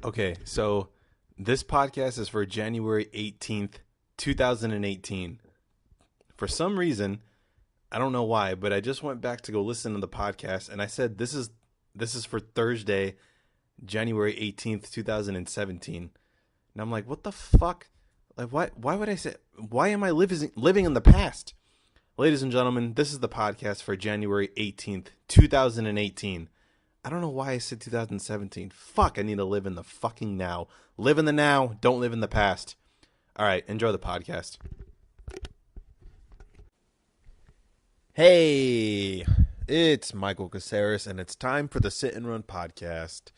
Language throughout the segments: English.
Okay, so this podcast is for January 18th, 2018. For some reason, I don't know why, but I just went back to go listen to the podcast and I said this is for Thursday, January 18th, 2017. And I'm like, what the fuck? Like why would I say why am I living in the past? Ladies and gentlemen, this is the podcast for January 18th, 2018. I don't know why I said 2017. Fuck, I need to live in the fucking now. Live in the now, don't live in the past. All right, enjoy the podcast. Hey, it's Michael Caceres, and it's time for the Sit and Run podcast.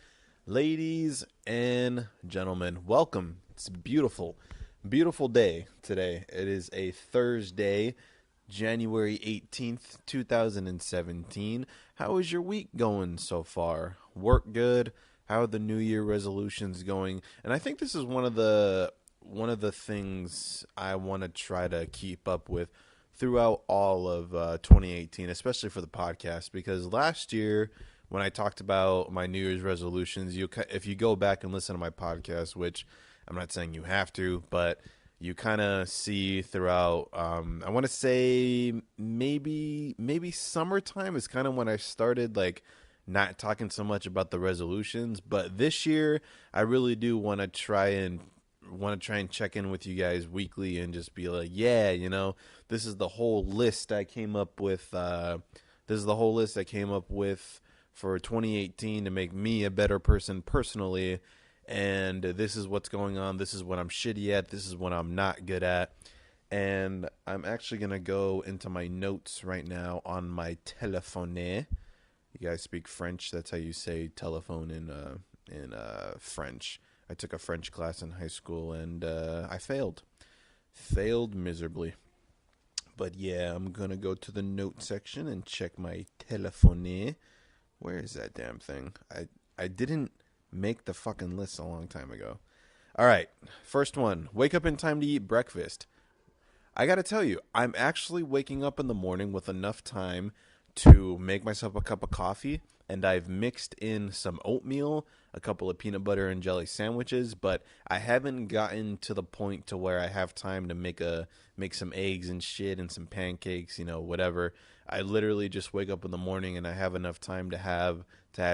Ladies and gentlemen, welcome. It's a beautiful, beautiful day today. It is a Thursday, January 18th, 2017. How is your week going so far? Work good? How are the New Year resolutions going? And I think this is one of the things I want to try to keep up with throughout all of 2018, especially for the podcast, because last year when I talked about my New Year's resolutions, if you go back and listen to my podcast, which I'm not saying you have to, but you kind of see throughout, I want to say maybe summertime is kind of when I started like not talking so much about the resolutions. But this year, I really do want to try and check in with you guys weekly and just be like, yeah, this is the whole list I came up with. This is the whole list I came up with for 2018 to make me a better person personally. And this is what's going on. This is what I'm shitty at. This is what I'm not good at. And I'm actually going to go into my notes right now on my téléphone. You guys speak French. That's how you say telephone in French. I took a French class in high school and I failed. Failed miserably. But yeah, I'm going to go to the note section and check my téléphone. Where is that damn thing? I didn't make the fucking list a long time ago. All right, first one. Wake up in time to eat breakfast. I got to tell you, I'm actually waking up in the morning with enough time to make myself a cup of coffee, and I've mixed in some oatmeal, a couple of peanut butter and jelly sandwiches, but I haven't gotten to the point to where I have time to make some eggs and shit and some pancakes, whatever. I literally just wake up in the morning and I have enough time to have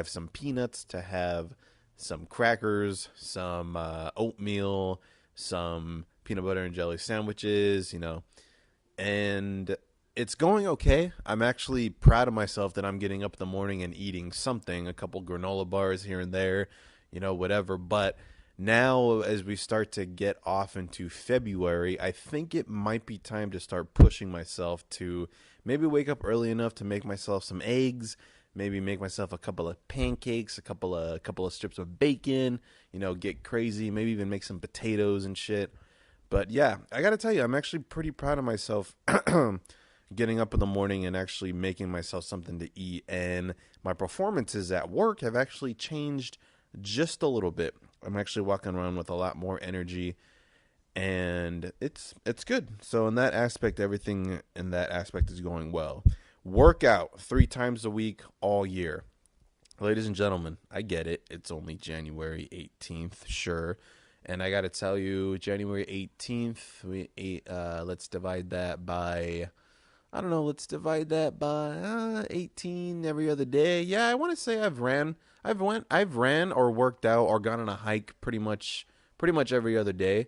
some peanuts, to have some crackers, some oatmeal, some peanut butter and jelly sandwiches, and it's going okay. I'm actually proud of myself that I'm getting up in the morning and eating something, a couple granola bars here and there, whatever. But now as we start to get off into February, I think it might be time to start pushing myself to maybe wake up early enough to make myself some eggs, maybe make myself a couple of pancakes, a couple of strips of bacon, get crazy, maybe even make some potatoes and shit. But yeah, I got to tell you, I'm actually pretty proud of myself getting up in the morning and actually making myself something to eat. And my performances at work have actually changed just a little bit. I'm actually walking around with a lot more energy, and it's good. So in that aspect, everything in that aspect is going well. Workout 3 times a week all year. Ladies and gentlemen, I get it. It's only January 18th, sure. And I got to tell you, January 18th, let's divide that by, I don't know, 18 every other day. Yeah, I want to say I've ran or worked out or gone on a hike pretty much every other day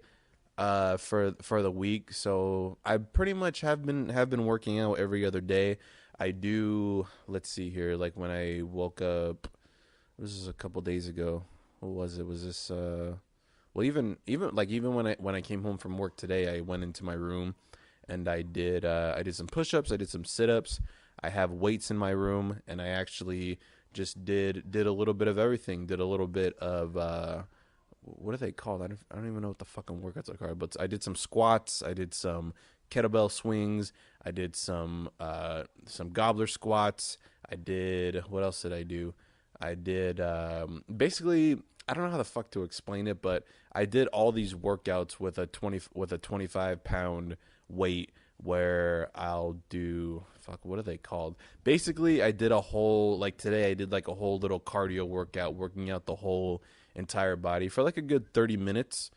for the week. So I pretty much have been working out every other day. I do, let's see here, like when I woke up, this is a couple days ago. What was it? Was this well, even when I came home from work today, I went into my room and I did some push-ups, I did some sit-ups. I have weights in my room, and I actually just did a little bit of everything. Did a little bit of what are they called? I don't even know what the fucking workouts are called. But I did some squats. I did some kettlebell swings. I did some gobbler squats. What else did I do? I did basically, I don't know how the fuck to explain it, but I did all these workouts with a 25 pound weight where I'll do what are they called? Basically, I did a whole like today I did like a whole little cardio workout, working out the whole entire body for like a good 30 minutes,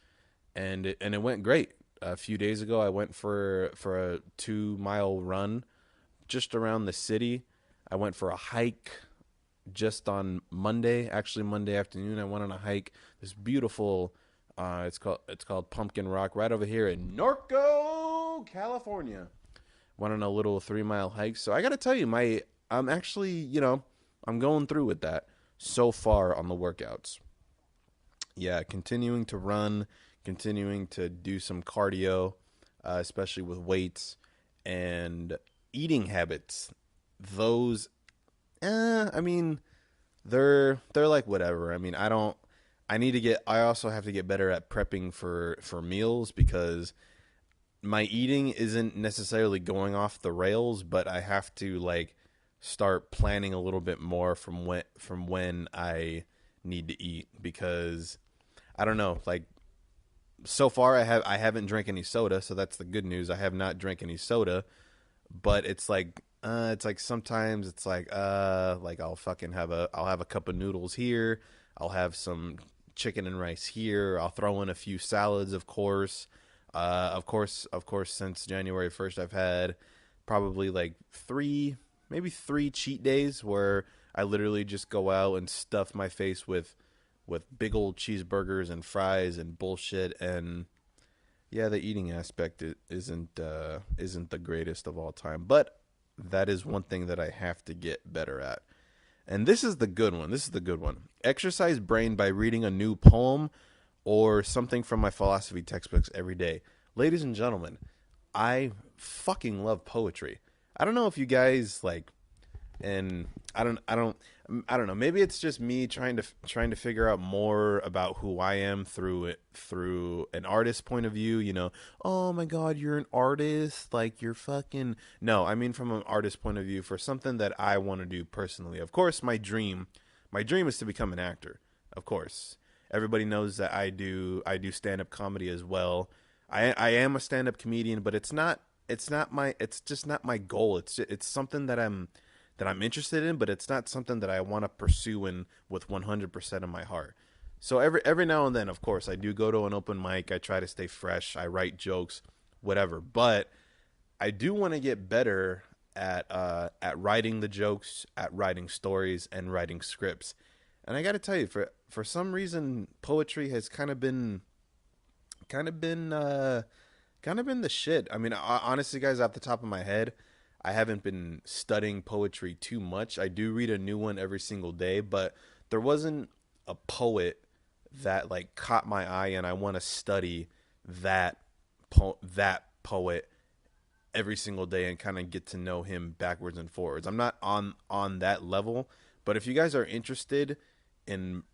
and it went great. A few days ago, I went for a 2 mile run just around the city. I went for a hike just on Monday, actually Monday afternoon. I went on a hike. This beautiful, it's called Pumpkin Rock, right over here in Norco, California. Went on a little 3 mile hike. So I got to tell you, I'm actually, I'm going through with that so far on the workouts. Yeah, continuing to run, continuing to do some cardio, especially with weights and eating habits. Those, I mean, they're like whatever. I mean, I also have to get better at prepping for meals, because my eating isn't necessarily going off the rails, but I have to like start planning a little bit more from when I need to eat, because I don't know, like so far I haven't drank any soda, so that's the good news. I have not drank any soda, but it's like sometimes it's like I'll have a cup of noodles here, I'll have some chicken and rice here, I'll throw in a few salads, of course. Of course, since January 1st, I've had probably like maybe three cheat days where I literally just go out and stuff my face with big old cheeseburgers and fries and bullshit. And yeah, the eating aspect isn't the greatest of all time, but that is one thing that I have to get better at. And this is the good one. This is the good one. Exercise brain by reading a new poem or something from my philosophy textbooks every day. Ladies and gentlemen, I fucking love poetry. I don't know if you guys like, and I don't know. Maybe it's just me trying to figure out more about who I am through an artist point of view. Oh my God, you're an artist. Like you're fucking. No, I mean from an artist point of view, for something that I want to do personally. Of course, my dream is to become an actor. Of course, everybody knows that I do stand up comedy as well. I am a stand up comedian, but it's just not my goal. It's something that I'm interested in, but it's not something that I want to pursue with 100% of my heart. So every now and then, of course, I do go to an open mic. I try to stay fresh. I write jokes, whatever. But I do want to get better at writing the jokes, at writing stories, and writing scripts. And I got to tell you, for some reason, poetry has kind of been the shit. I mean, honestly, guys, off the top of my head, I haven't been studying poetry too much. I do read a new one every single day, but there wasn't a poet that like caught my eye, and I want to study that that poet every single day and kind of get to know him backwards and forwards. I'm not on that level, but if you guys are interested in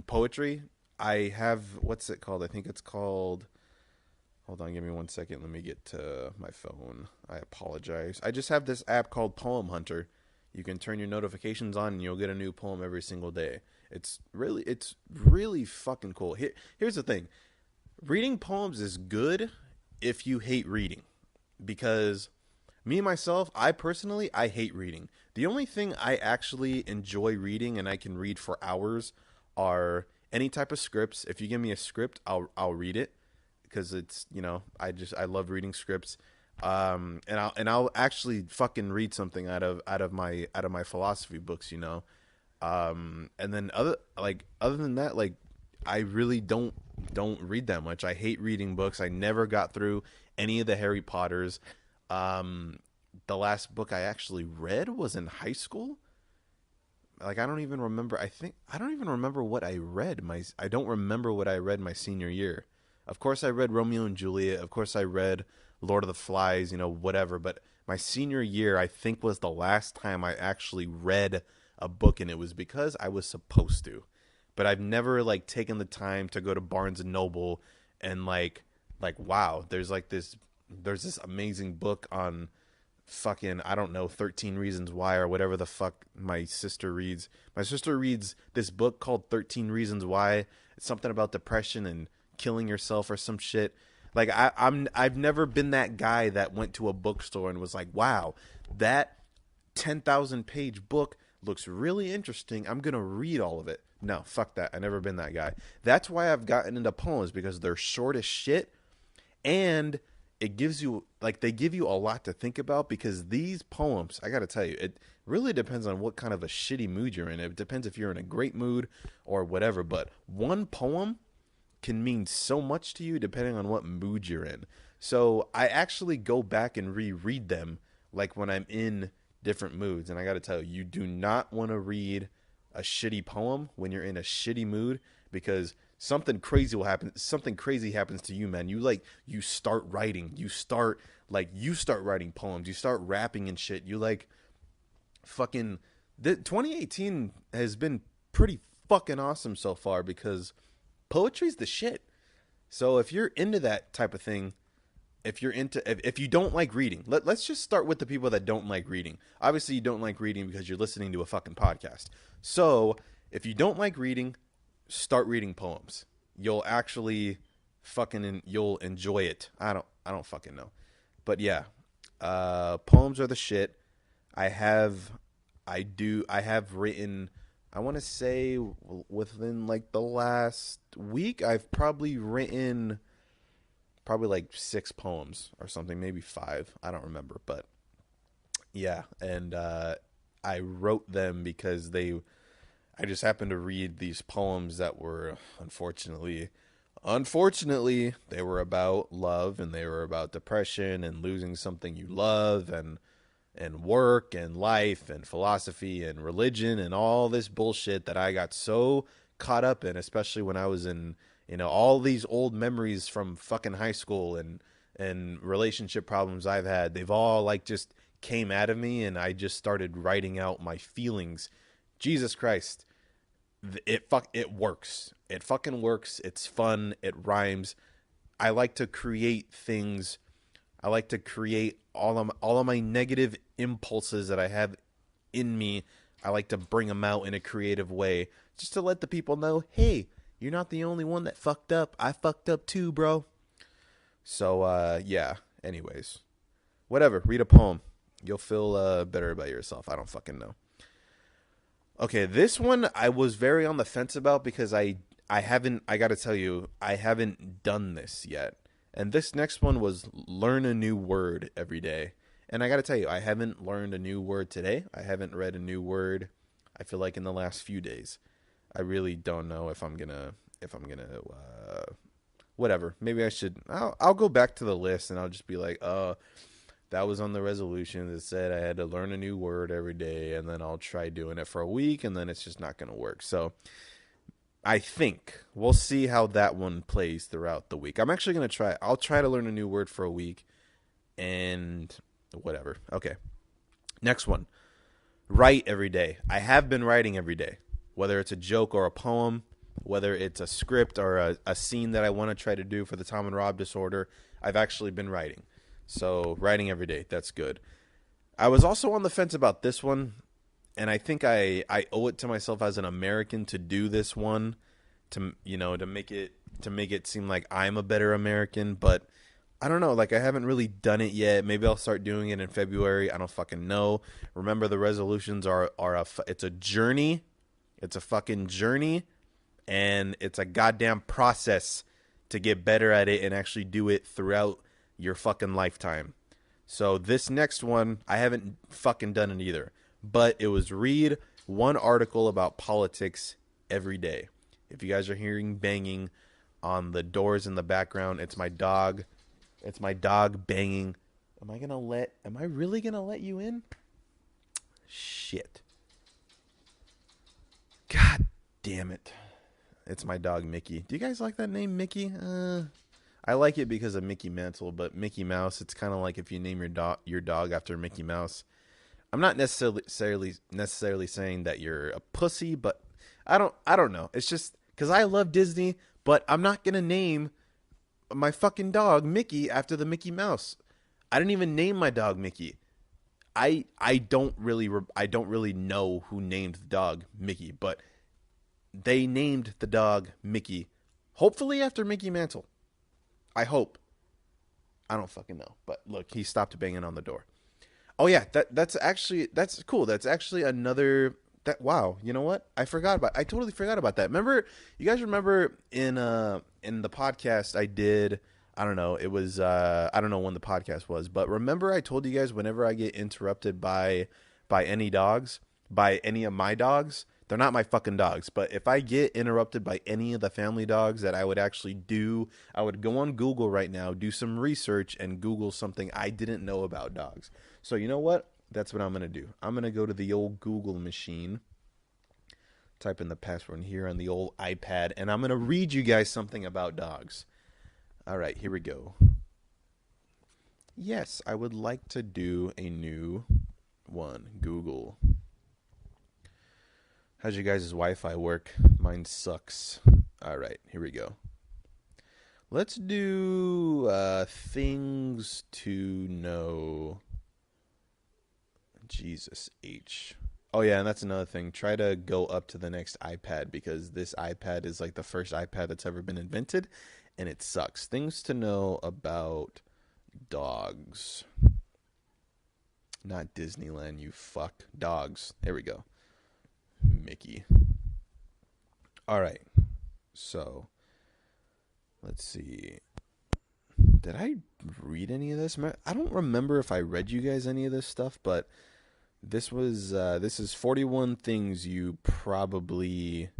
poetry, I have, what's it called? I think it's called, hold on, give me 1 second. Let me get to my phone. I apologize. I just have this app called Poem Hunter. You can turn your notifications on and you'll get a new poem every single day. It's really fucking cool. Here's the thing. Reading poems is good if you hate reading, because me myself, I personally hate reading. The only thing I actually enjoy reading, and I can read for hours, are any type of scripts. If you give me a script, I'll read it, because it's, I love reading scripts. And I'll actually fucking read something out of my philosophy books. And then other than that, like, I really don't read that much. I hate reading books. I never got through any of the Harry Potters. The last book I actually read was in high school. Like, I don't even remember. I don't even remember what I read. I don't remember what I read my senior year. Of course, I read Romeo and Juliet. Of course, I read Lord of the Flies, whatever. But my senior year, I think, was the last time I actually read a book, and it was because I was supposed to. But I've never, like, taken the time to go to Barnes and Noble and, like wow, there's this amazing book on fucking, I don't know, 13 Reasons Why, or whatever the fuck my sister reads. My sister reads this book called 13 Reasons Why. It's something about depression and killing yourself or some shit. Like I've never been that guy that went to a bookstore and was like, wow, that 10,000 page book looks really interesting. I'm gonna read all of it. No, fuck that. I never been that guy. That's why I've gotten into poems, because they're short as shit, and it gives you, like, they give you a lot to think about, because these poems, I gotta tell you, it really depends on what kind of a shitty mood you're in. It depends if you're in a great mood or whatever, but one poem can mean so much to you depending on what mood you're in. So I actually go back and reread them, like when I'm in different moods. And I gotta tell you, you do not want to read a shitty poem when you're in a shitty mood, because something crazy will happen. Something crazy happens to you, man. You start writing. You start writing poems. You start rapping and shit. You like fucking 2018 has been pretty fucking awesome so far, because poetry's the shit. So if you're into that type of thing, if you don't like reading, let's just start with the people that don't like reading. Obviously you don't like reading because you're listening to a fucking podcast. So if you don't like reading, start reading poems. You'll actually you'll enjoy it. I don't fucking know. But yeah, poems are the shit. I have written, I want to say within like the last week, I've probably written like 6 poems or something, maybe 5. I don't remember, but yeah. And I wrote them because I just happened to read these poems that were unfortunately, they were about love, and they were about depression and losing something you love, and work and life and philosophy and religion and all this bullshit that I got so caught up in, especially when I was in, all these old memories from fucking high school and relationship problems I've had. They've all like just came out of me, and I just started writing out my feelings. Jesus Christ. It works. It fucking works. It's fun. It rhymes. I like to create things. I like to create all of my negative impulses that I have in me. I like to bring them out in a creative way, just to let the people know, hey, you're not the only one that fucked up. I fucked up too, bro. So, yeah. Anyways, whatever. Read a poem. You'll feel better about yourself. I don't fucking know. Okay, this one I was very on the fence about, because I gotta tell you, I haven't done this yet. And this next one was learn a new word every day. And I gotta tell you, I haven't learned a new word today. I haven't read a new word, I feel like, in the last few days. I really don't know if I'm gonna whatever. Maybe I should, I'll go back to the list, and I'll just be like, that was on the resolution that said I had to learn a new word every day, and then I'll try doing it for a week, and then it's just not going to work. So I think we'll see how that one plays throughout the week. I'm actually going to I'll try to learn a new word for a week, and whatever. Okay. Next one. Write every day. I have been writing every day, whether it's a joke or a poem, whether it's a script or a scene that I want to try to do for the Tom and Rob disorder. I've actually been writing. So writing every day, that's good. I was also on the fence about this one, and I think I owe it to myself as an American to do this one, to make it seem like I'm a better American. But I don't know, like, I haven't really done it yet. Maybe I'll start doing it in February. I don't fucking know. Remember, the resolutions it's a journey. It's a fucking journey, and it's a goddamn process to get better at it and actually do it throughout your fucking lifetime. So this next one, I haven't fucking done it either, but it was read one article about politics every day. If you guys are hearing banging on the doors in the background, it's my dog. It's my dog banging. Am I really gonna let you in? Shit. God damn it. It's my dog, Mickey. Do you guys like that name, Mickey? I like it because of Mickey Mantle, but Mickey Mouse, it's kind of like if you name your dog after Mickey Mouse. I'm not necessarily saying that you're a pussy, but I don't know. It's just because I love Disney, but I'm not gonna name my fucking dog Mickey after the Mickey Mouse. I didn't even name my dog Mickey. I don't really know who named the dog Mickey, but they named the dog Mickey, hopefully after Mickey Mantle. I hope. I don't fucking know. But look, he stopped banging on the door. Oh yeah, that's cool. That's actually another that wow, you know what? I totally forgot about that. Remember, you guys remember in the podcast I did, I don't know, it was I don't know when the podcast was, but remember I told you guys whenever I get interrupted by any dogs, by any of my dogs, they're not my fucking dogs, but if I get interrupted by any of the family dogs that I would actually do, I would go on Google right now, do some research and Google something I didn't know about dogs. So you know what? That's what I'm going to do. I'm going to go to the old Google machine, type in the password here on the old iPad, and I'm going to read you guys something about dogs. All right, here we go. Yes, I would like to do a new one. Google. How's your guys' Wi-Fi work? Mine sucks. All right, here we go. Let's do things to know. Jesus H. Oh yeah, and that's another thing. Try to go up to the next iPad because this iPad is like the first iPad that's ever been invented, and it sucks. Things to know about dogs. Not Disneyland, you fuck. Dogs. There we go. Mickey. All right. So, let's see. Did I read any of this? I don't remember if I read you guys any of this stuff, but this is 41 things you probably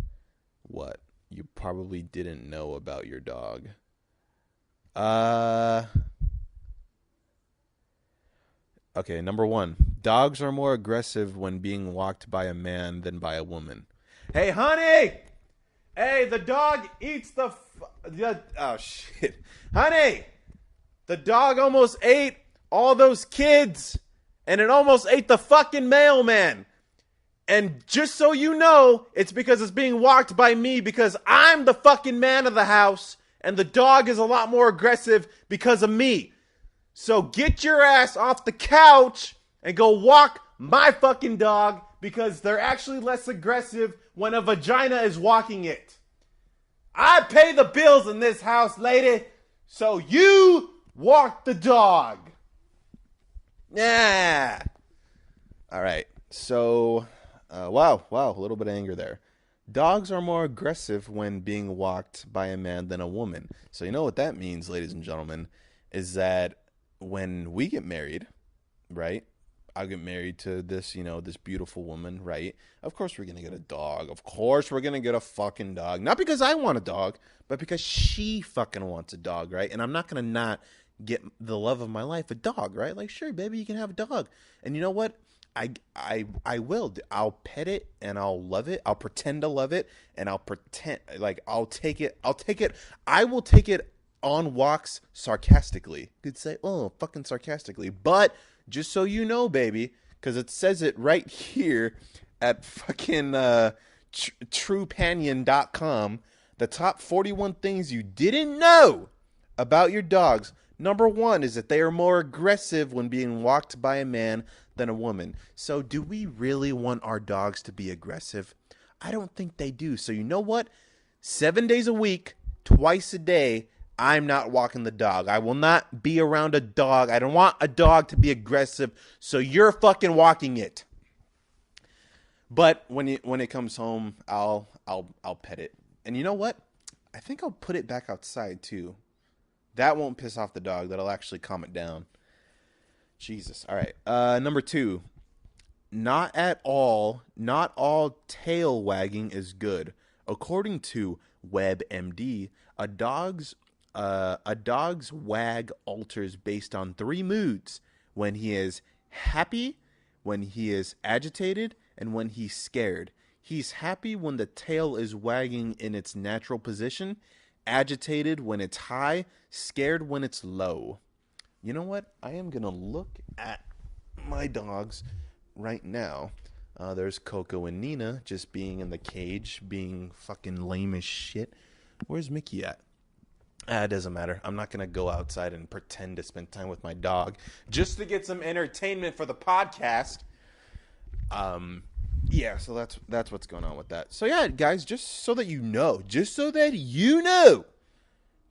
didn't know about your dog. Okay, number 1. Dogs are more aggressive when being walked by a man than by a woman. Hey, honey! Hey, the dog eats oh, shit. Honey! The dog almost ate all those kids, and it almost ate the fucking mailman. And just so you know, it's because it's being walked by me because I'm the fucking man of the house, and the dog is a lot more aggressive because of me. So get your ass off the couch and go walk my fucking dog because they're actually less aggressive when a vagina is walking it. I pay the bills in this house, lady, so you walk the dog. Yeah. All right. So, wow, a little bit of anger there. Dogs are more aggressive when being walked by a man than a woman. So you know what that means, ladies and gentlemen, is that when we get married, right? I'll get married to this, this beautiful woman, right? Of course we're going to get a dog. Of course we're going to get a fucking dog. Not because I want a dog, but because she fucking wants a dog, right? And I'm not going to not get the love of my life, a dog, right? Like, sure, baby, you can have a dog. And you know what? I will. I'll pet it and I'll love it. I'll pretend to love it and I'll pretend like I'll take it. I will take it on walks sarcastically. Could say, oh, fucking sarcastically. But just so you know, baby, because it says it right here at fucking truepanion.com, the top 41 things you didn't know about your dogs. Number 1 is that they are more aggressive when being walked by a man than a woman. So do we really want our dogs to be aggressive? I don't think they do. So you know what? 7 days a week, twice a day, I'm not walking the dog. I will not be around a dog. I don't want a dog to be aggressive, so you're fucking walking it. But when it comes home, I'll pet it. And you know what? I think I'll put it back outside too. That won't piss off the dog. That'll actually calm it down. Jesus. All right. Number 2. Not all tail wagging is good. According to WebMD, a dog's wag alters based on 3 moods: when he is happy, when he is agitated, and when he's scared. He's happy when the tail is wagging in its natural position, agitated when it's high, scared when it's low. You know what? I am going to look at my dogs right now. There's Coco and Nina just being in the cage, being fucking lame as shit. Where's Mickey at? It doesn't matter. I'm not going to go outside and pretend to spend time with my dog just to get some entertainment for the podcast. Yeah, so that's what's going on with that. So yeah, guys, just so that you know,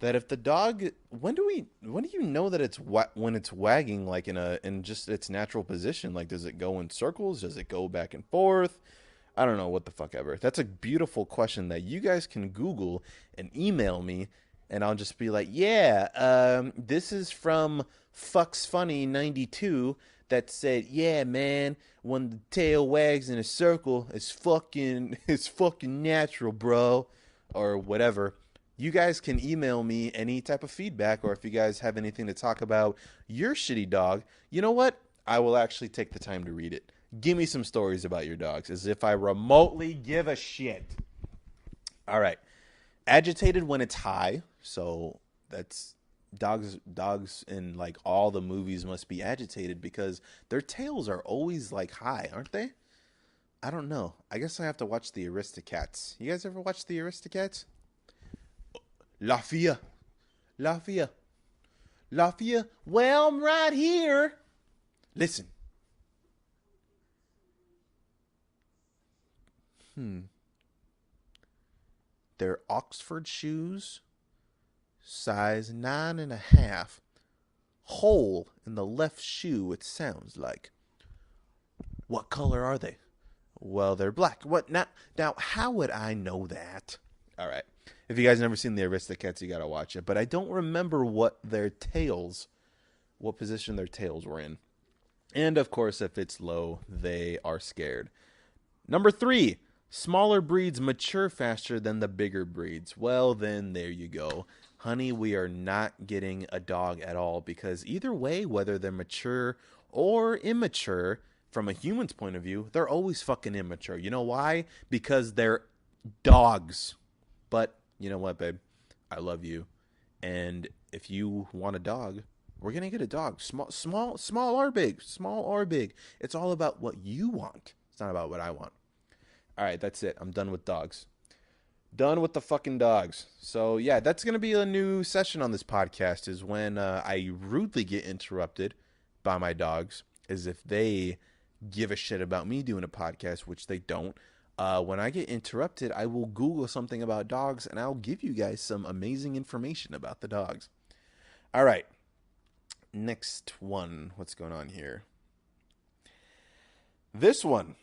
that if the dog, when do you know that when it's wagging like in just its natural position? Like, does it go in circles? Does it go back and forth? I don't know what the fuck ever. That's a beautiful question that you guys can Google and email me, and I'll just be like, yeah, this is from Fucks Funny 92 that said, yeah, man, when the tail wags in a circle, it's fucking natural, bro, or whatever. You guys can email me any type of feedback, or if you guys have anything to talk about your shitty dog, you know what? I will actually take the time to read it. Give me some stories about your dogs, as if I remotely give a shit. All right. Agitated when it's high. So that's dogs in like all the movies must be agitated because their tails are always like high, aren't they? I don't know. I guess I have to watch the Aristocats. You guys ever watch the Aristocats? Lafia. Lafia. Lafia. Well, I'm right here. Listen. They're Oxford shoes, size 9.5. Hole in the left shoe, it sounds like. What color are they? Well, they're black. What now, how would I know that? All right. If you guys never seen the Aristocats, you got to watch it. But I don't remember what position their tails were in. And, of course, if it's low, they are scared. Number 3, smaller breeds mature faster than the bigger breeds. Well, then, there you go. Honey, we are not getting a dog at all because either way, whether they're mature or immature, from a human's point of view, they're always fucking immature. You know why? Because they're dogs. But you know what, babe? I love you. And if you want a dog, we're going to get a dog. Small or big. Small or big. It's all about what you want. It's not about what I want. All right, that's it. I'm done with dogs. Done with the fucking dogs. So, yeah, that's going to be a new session on this podcast is when I rudely get interrupted by my dogs as if they give a shit about me doing a podcast, which they don't. When I get interrupted, I will Google something about dogs, and I'll give you guys some amazing information about the dogs. All right. Next one. What's going on here? This one.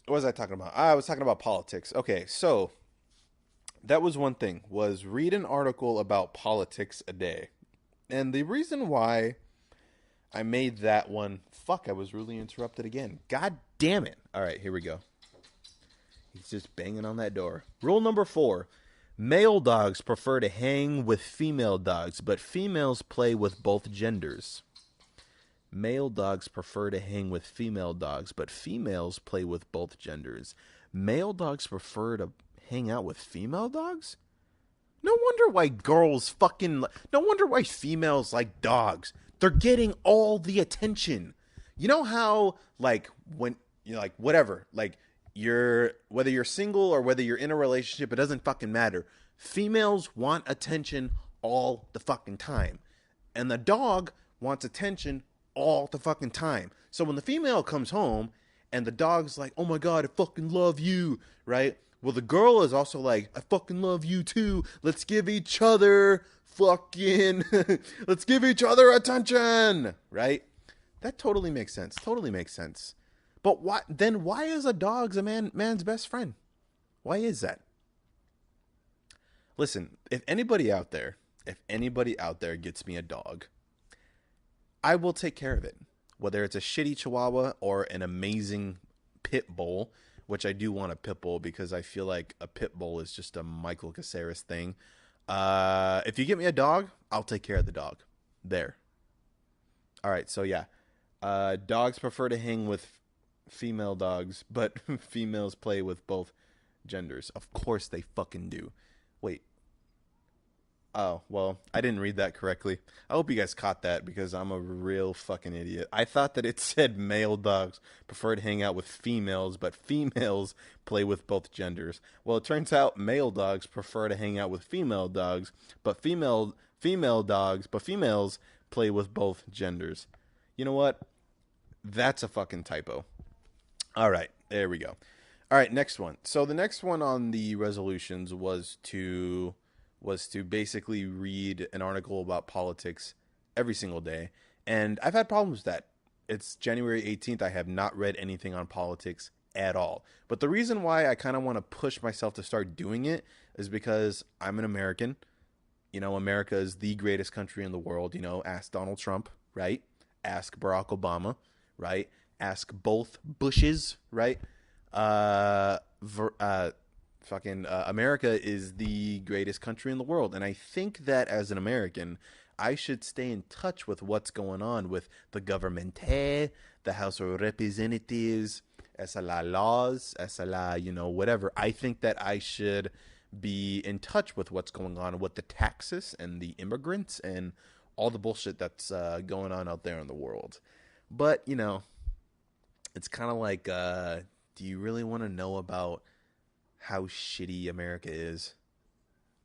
What was I talking about? I was talking about politics. Okay, so that was one thing, was read an article about politics a day. And the reason why I made that one... Fuck, I was really interrupted again. God damn it. All right, here we go. He's just banging on that door. Rule number 4. Male dogs prefer to hang with female dogs, but females play with both genders. Male dogs prefer to hang with female dogs, but females play with both genders. Male dogs prefer to hang out with female dogs? No wonder why no wonder why females like dogs. They're getting all the attention. You know how, like, when, you know, like, whatever, like, whether you're single or whether you're in a relationship, it doesn't fucking matter. Females want attention all the fucking time. And the dog wants attention all the fucking time. So when the female comes home and the dog's like, oh my God, I fucking love you, right? Well, the girl is also like, I fucking love you too. Let's give each other let's give each other attention, right? That totally makes sense. Totally makes sense. But why is a dog a man's best friend? Why is that? Listen, if anybody out there gets me a dog, I will take care of it. Whether it's a shitty Chihuahua or an amazing pit bull, which I do want a pit bull because I feel like a pit bull is just a Michael Caceres thing. If you get me a dog, I'll take care of the dog. There. All right, so yeah. Dogs prefer to hang with female dogs, but females play with both genders. Of course they fucking do. Wait. Oh, well, I didn't read that correctly. I hope you guys caught that because I'm a real fucking idiot. I thought that it said male dogs prefer to hang out with females, but females play with both genders. Well, it turns out male dogs prefer to hang out with female dogs, but females play with both genders. You know what? That's a fucking typo. All right, there we go. All right, next one. So the next one on the resolutions was to was to basically read an article about politics every single day. And I've had problems with that. It's January 18th. I have not read anything on politics at all. But the reason why I kind of want to push myself to start doing it is because I'm an American. America is the greatest country in the world. Ask Donald Trump, right? Ask Barack Obama, right? Ask both Bushes, right? Uh, America is the greatest country in the world. And I think that as an American, I should stay in touch with what's going on with the government, the House of Representatives, SLA laws, SLA, whatever. I think that I should be in touch with what's going on with the taxes and the immigrants and all the bullshit that's going on out there in the world. But, it's kind of like, do you really want to know about how shitty America is?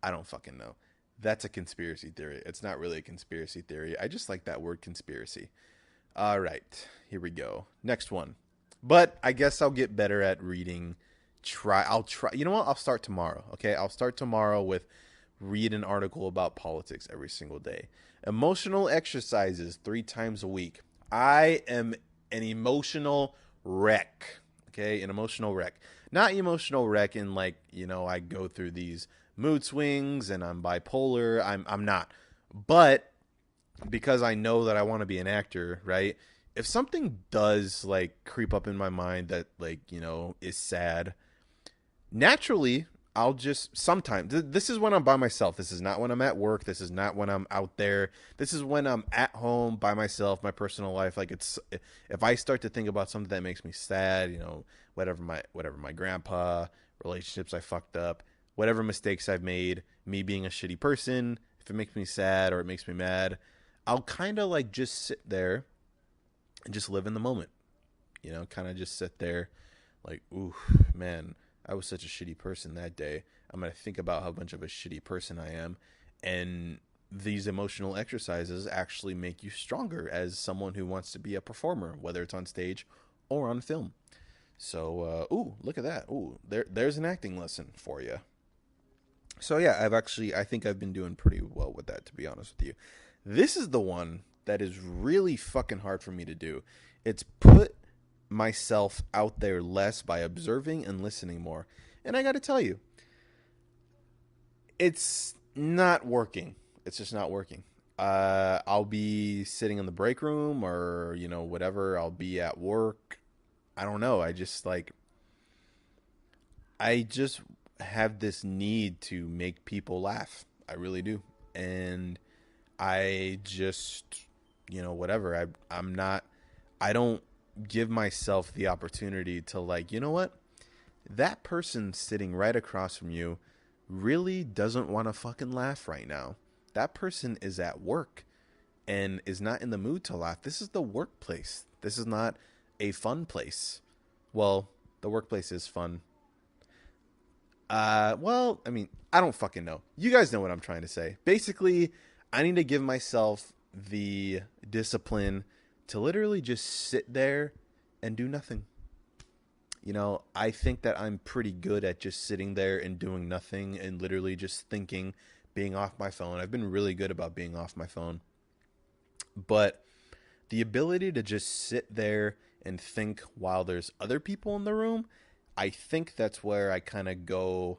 I don't fucking know. That's a conspiracy theory. It's not really a conspiracy theory. I just like that word conspiracy. All right, here we go. Next one. But I guess I'll get better at reading. I'll try. You know what? I'll start tomorrow. Okay, I'll start tomorrow with read an article about politics every single day. Emotional exercises 3 times a week. I am an emotional wreck. Okay, an emotional wreck. Not emotional wreck in like, I go through these mood swings and I'm bipolar. I'm not. But because I know that I want to be an actor, right? If something does like creep up in my mind that like, is sad, naturally I'll just sometimes this is when I'm by myself. This is not when I'm at work. This is not when I'm out there. This is when I'm at home by myself, my personal life. Like it's if I start to think about something that makes me sad, whatever my grandpa, relationships I fucked up, whatever mistakes I've made, me being a shitty person, if it makes me sad or it makes me mad, I'll kind of like just sit there and just live in the moment. Kind of just sit there like, ooh, man, I was such a shitty person that day. I'm going to think about how much of a shitty person I am. And these emotional exercises actually make you stronger as someone who wants to be a performer, whether it's on stage or on film. So, ooh, look at that. Ooh, there's an acting lesson for you. So yeah, I think I've been doing pretty well with that, to be honest with you. This is the one that is really fucking hard for me to do. It's put myself out there less by observing and listening more. And I got to tell you, it's not working. It's just not working. I'll be sitting in the break room or, whatever. I'll be at work. I don't know. I just have this need to make people laugh. I really do. And I just, whatever. I don't give myself the opportunity to like, you know what? That person sitting right across from you really doesn't want to fucking laugh right now. That person is at work and is not in the mood to laugh. This is the workplace. This is not a fun place. Well, the workplace is fun. Well, I mean, I don't fucking know. You guys know what I'm trying to say. Basically, I need to give myself the discipline to literally just sit there and do nothing. I think that I'm pretty good at just sitting there and doing nothing and literally just thinking, being off my phone. I've been really good about being off my phone. But the ability to just sit there and think while there's other people in the room, I think that's where I kind of go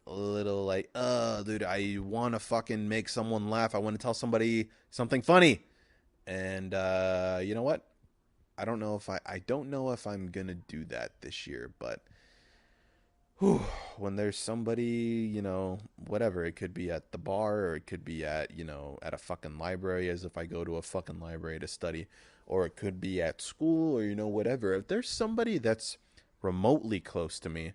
a little like, dude, I want to fucking make someone laugh. I want to tell somebody something funny. And you know what? I don't know if I'm going to do that this year, but when there's somebody, whatever, it could be at the bar or it could be at, at a fucking library, as if I go to a fucking library to study, or it could be at school or, whatever. If there's somebody that's remotely close to me,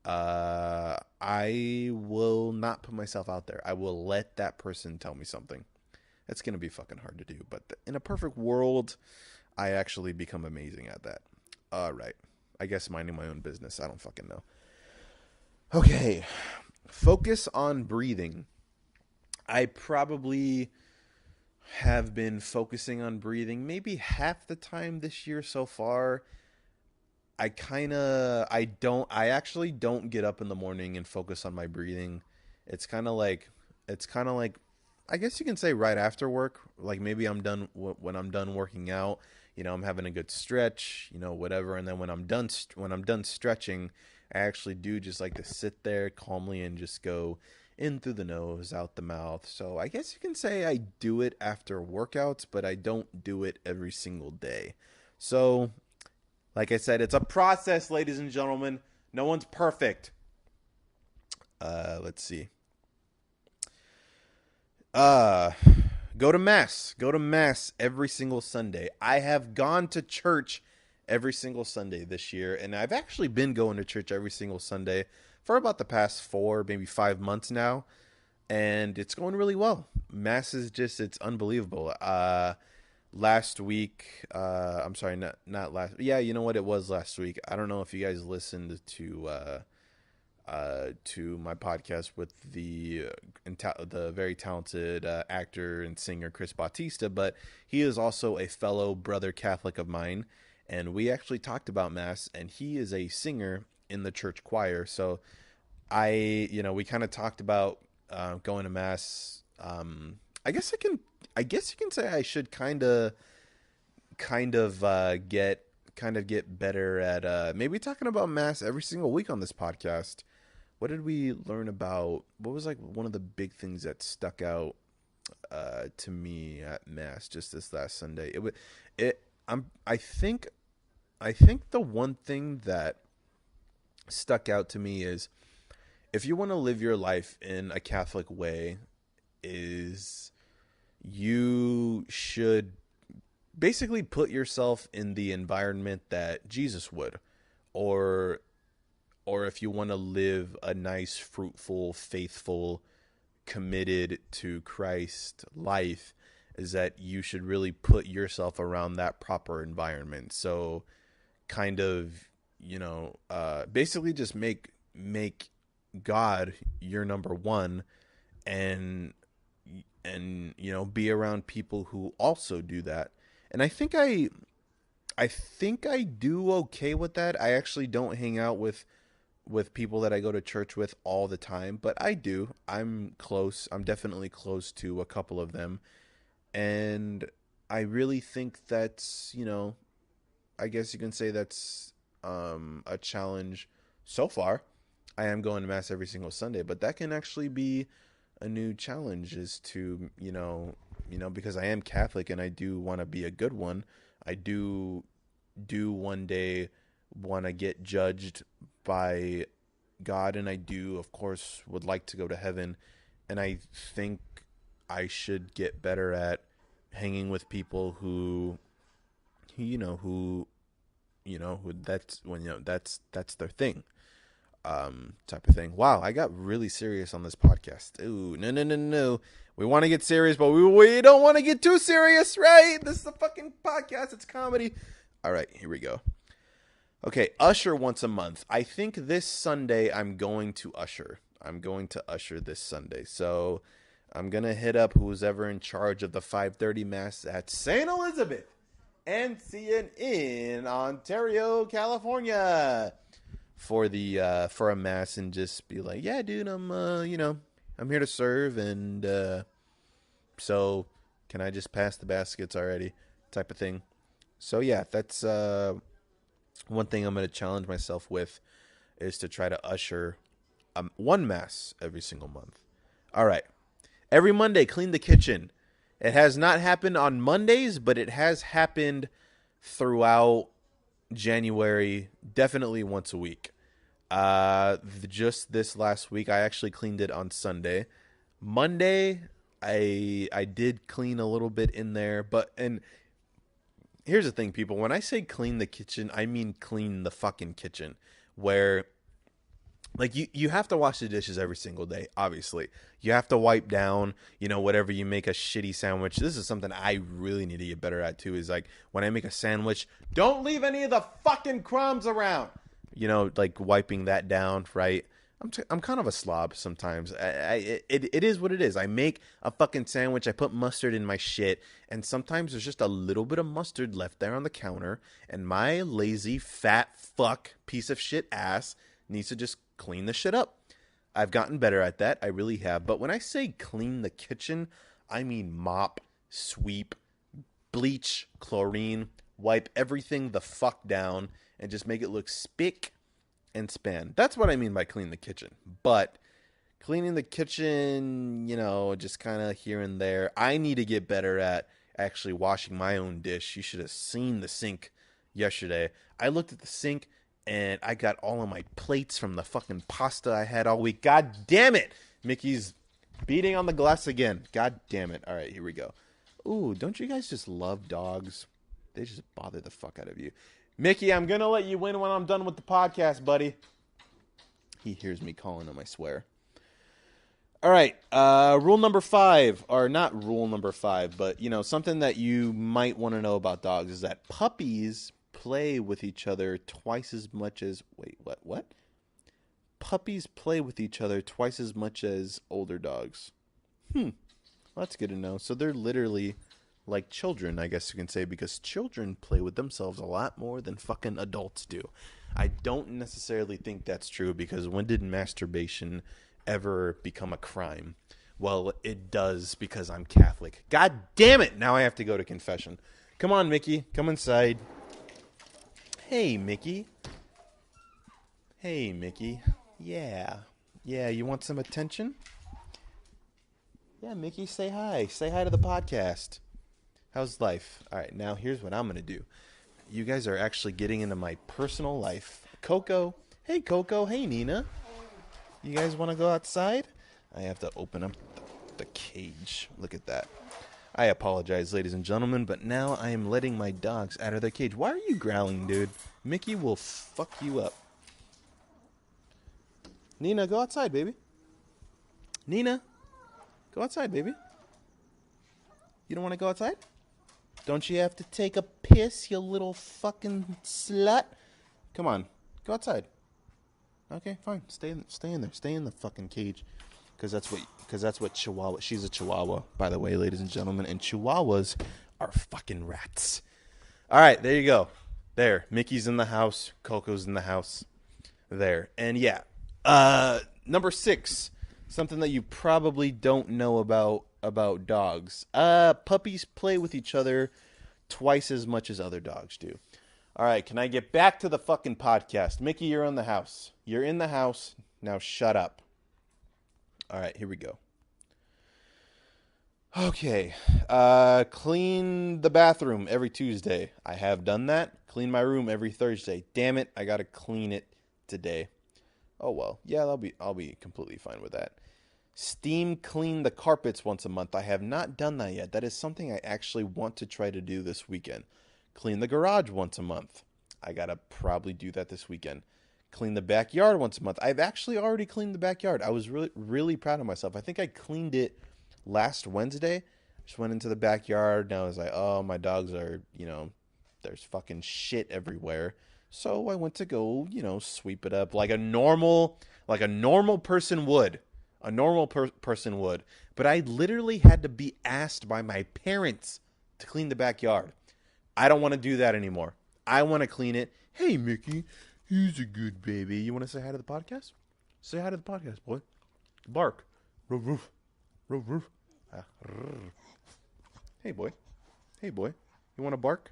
I will not put myself out there. I will let that person tell me something. That's going to be fucking hard to do, but in a perfect world, I actually become amazing at that. All right. I guess minding my own business. I don't fucking know. Okay. Focus on breathing. I probably have been focusing on breathing maybe half the time this year so far. I actually don't get up in the morning and focus on my breathing. It's kind of like it's kind of like, I guess you can say right after work. Like maybe I'm done when I'm done working out. I'm having a good stretch, whatever. And then when I'm done stretching, I actually do just like to sit there calmly and just go in through the nose, out the mouth. So I guess you can say I do it after workouts, but I don't do it every single day. So, like I said, it's a process, ladies and gentlemen. No one's perfect. Let's see. Go to mass. Go to mass every single Sunday. I have gone to church every single Sunday this year, and I've actually been going to church every single Sunday for about the past 4, maybe 5 months now, and it's going really well. Mass is it's unbelievable. Last week, I'm sorry, not last. Yeah, you know what? It was last week. I don't know if you guys listened to my podcast with the very talented actor and singer Chris Bautista, but he is also a fellow brother Catholic of mine, and we actually talked about Mass, and he is a singer in the church choir. So we kind of talked about going to Mass. I guess you can say I should kind of get better at maybe talking about Mass every single week on this podcast. What did we learn about? What was like one of the big things that stuck out to me at Mass just this last Sunday? I think the one thing that stuck out to me is, if you want to live your life in a Catholic way, is you should basically put yourself in the environment that Jesus would, or if you want to live a nice, fruitful, faithful, committed to Christ life, is that you should really put yourself around that proper environment. So kind of, basically just make God your number one, and be around people who also do that. And I think I do okay with that. I actually don't hang out with people that I go to church with all the time, but I do. I'm definitely close to a couple of them. And I really think that's, I guess you can say that's a challenge so far. I am going to Mass every single Sunday, but that can actually be a new challenge, is to, because I am Catholic and I do want to be a good one. I do one day want to get judged by God, and I do, of course, would like to go to heaven. And I think I should get better at hanging with people who that's their thing. Type of thing. Wow, I got really serious on this podcast. Ooh, no. We want to get serious, but we don't want to get too serious, right? This is a fucking podcast. It's comedy. All right, here we go. Okay, Usher once a month. I think this Sunday I'm going to Usher. This Sunday. So I'm going to hit up who's ever in charge of the 5:30 Mass at St. Elizabeth Ancient in Ontario, California, for a Mass, and just be like, yeah, dude, I'm here to serve, and so can I just pass the baskets already, type of thing. So yeah, that's one thing I'm going to challenge myself with, is to try to usher one Mass every single month. All right. Every Monday, clean the kitchen. It has not happened on Mondays, but it has happened throughout January, definitely once a week. Just this last week, I actually cleaned it on Sunday. Monday, I did clean a little bit in there, and here's the thing, people. When I say clean the kitchen, I mean clean the fucking kitchen, where, like, you have to wash the dishes every single day, obviously. You have to wipe down, whatever you make a shitty sandwich. This is something I really need to get better at, too, is, like, when I make a sandwich, don't leave any of the fucking crumbs around. Like, wiping that down, right? I'm kind of a slob sometimes. It is what it is. I make a fucking sandwich. I put mustard in my shit, and sometimes there's just a little bit of mustard left there on the counter, and my lazy, fat fuck piece of shit ass needs to just clean the shit up. I've gotten better at that. I really have. But when I say clean the kitchen, I mean mop, sweep, bleach, chlorine, wipe everything the fuck down, and just make it look spick and span. That's what I mean by clean the kitchen. But cleaning the kitchen, just kind of here and there. I need to get better at actually washing my own dish. You should have seen the sink yesterday. I looked at the sink and I got all of my plates from the fucking pasta I had all week. God damn it. Mickey's beating on the glass again. God damn it. All right, here we go. Ooh, don't you guys just love dogs? They just bother the fuck out of you. Mickey, I'm going to let you win when I'm done with the podcast, buddy. He hears me calling him, I swear. All right, rule number 5, or not rule number 5, but, something that you might want to know about dogs is that puppies play with each other twice as much as... Wait, what? Puppies play with each other twice as much as older dogs. Well, that's good to know. So they're literally like children, I guess you can say, because children play with themselves a lot more than fucking adults do. I don't necessarily think that's true, because when did masturbation ever become a crime? Well, it does, because I'm Catholic. God damn it! Now I have to go to confession. Come on, Mickey. Come inside. Hey, Mickey. Hey, Mickey. Yeah, you want some attention? Yeah, Mickey, say hi. Say hi to the podcast. How's life? All right, now here's what I'm going to do. You guys are actually getting into my personal life. Coco. Hey, Coco. Hey, Nina. You guys want to go outside? I have to open up the cage. Look at that. I apologize, ladies and gentlemen, but now I am letting my dogs out of their cage. Why are you growling, dude? Mickey will fuck you up. Nina, go outside, baby. Nina, go outside, baby. You don't want to go outside? Don't you have to take a piss, you little fucking slut? Come on, go outside. Okay, fine. Stay in there. Stay in the fucking cage, because that's what Chihuahua. She's a Chihuahua, by the way, ladies and gentlemen, and Chihuahuas are fucking rats. All right, there you go. There, Mickey's in the house. Coco's in the house. There, and yeah, number 6, something that you probably don't know about dogs. Puppies play with each other twice as much as other dogs do. All right, can I get back to the fucking podcast? Mickey, you're in the house. You're in the house. Now shut up. All right, here we go. Okay, clean the bathroom every Tuesday. I have done that. Clean my room every Thursday. Damn it, I gotta clean it today. Oh well, yeah, I'll be completely fine with that. Steam clean the carpets once a month. I have not done that yet. That is something I actually want to try to do this weekend. Clean the garage once a month. I gotta probably do that this weekend. Clean the backyard once a month. I've actually already cleaned the backyard. I was really, really proud of myself. I think I cleaned it last Wednesday. Just went into the backyard, and I was like, oh, my dogs are, there's fucking shit everywhere. So I went to go, sweep it up like a normal person would. A normal person would. But I literally had to be asked by my parents to clean the backyard. I don't want to do that anymore. I want to clean it. Hey, Mickey, he's a good baby. You want to say hi to the podcast? Say hi to the podcast, boy. Bark. Roof, roof. Roof, roof. Hey, boy. Hey, boy. You want to bark?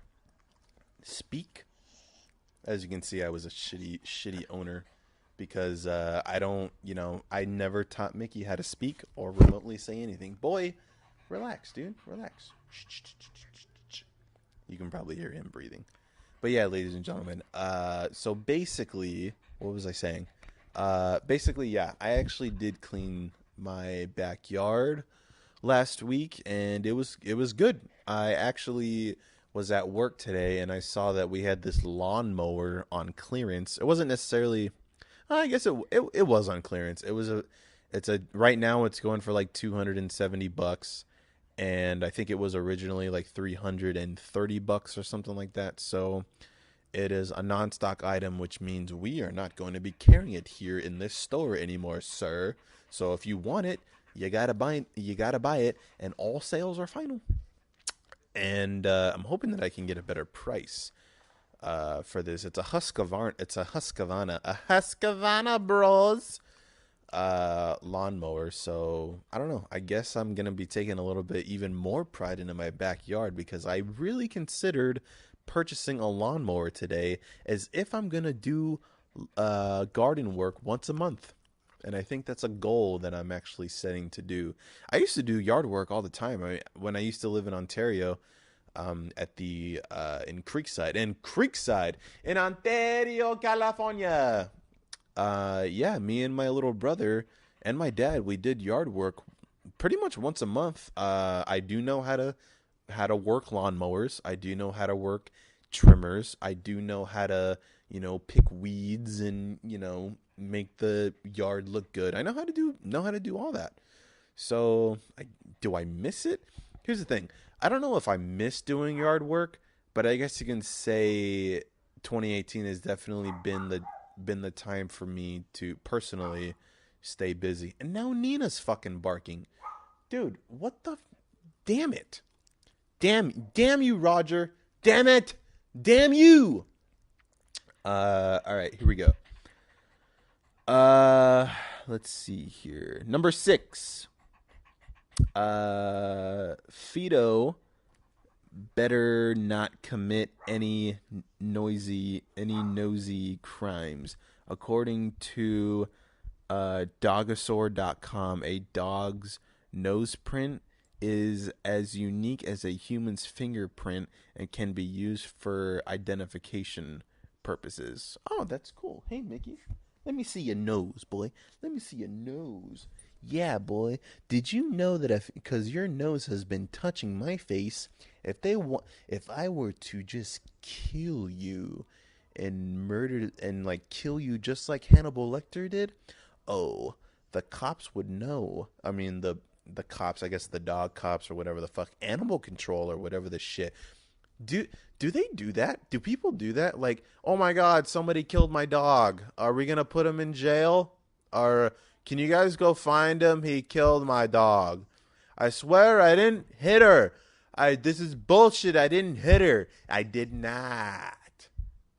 Speak. As you can see, I was a shitty owner, because I never taught Mickey how to speak or remotely say anything. Boy, relax, dude. Relax. You can probably hear him breathing. But yeah, ladies and gentlemen, so basically, what was I saying? Yeah, I actually did clean my backyard last week, and it was good. I actually was at work today, and I saw that we had this lawnmower on clearance. It wasn't necessarily, I guess it was on clearance. Right now it's going for like $270, and I think it was originally like $330 or something like that. So it is a non-stock item, which means we are not going to be carrying it here in this store anymore, sir. So if you want it, you gotta buy it, and all sales are final. And I'm hoping that I can get a better price for this. It's a Husqvarna. A Husqvarna Bros. lawnmower, so I don't know. I guess I'm gonna be taking a little bit even more pride into my backyard because I really considered purchasing a lawnmower today as if I'm gonna do garden work once a month. And I think that's a goal that I'm actually setting to do. I used to do yard work all the time. When I used to live in Ontario, at the in Creekside in Ontario, California. Yeah, me and my little brother and my dad, we did yard work pretty much once a month. I do know how to work lawnmowers. I do know how to work trimmers. I do know how to, pick weeds and, make the yard look good. I know how to do all that. So, do I miss it? Here's the thing. I don't know if I miss doing yard work, but I guess you can say 2018 has definitely been the time for me to personally stay busy. And now Nina's fucking barking. Dude, what the damn it. Damn you, Roger. Damn it. Damn you. All right, here we go. Let's see here. Number 6. Fido better not commit any nosy crimes. According to Dogosaur.com, a dog's nose print is as unique as a human's fingerprint and can be used for identification purposes. Oh, that's cool. Hey, Mickey. Let me see your nose, boy. Let me see your nose. Yeah, boy. Did you know that because your nose has been touching my face, if I were to just kill you and murder and kill you just like Hannibal Lecter did, oh, the cops would know. I mean, the cops, I guess the dog cops or whatever the fuck, animal control or whatever the shit. Do they do that? Do people do that? Like, oh my God, somebody killed my dog. Are we gonna put him in jail? Or can you guys go find him? He killed my dog. I swear I didn't hit her. This is bullshit. I didn't hit her. I did not.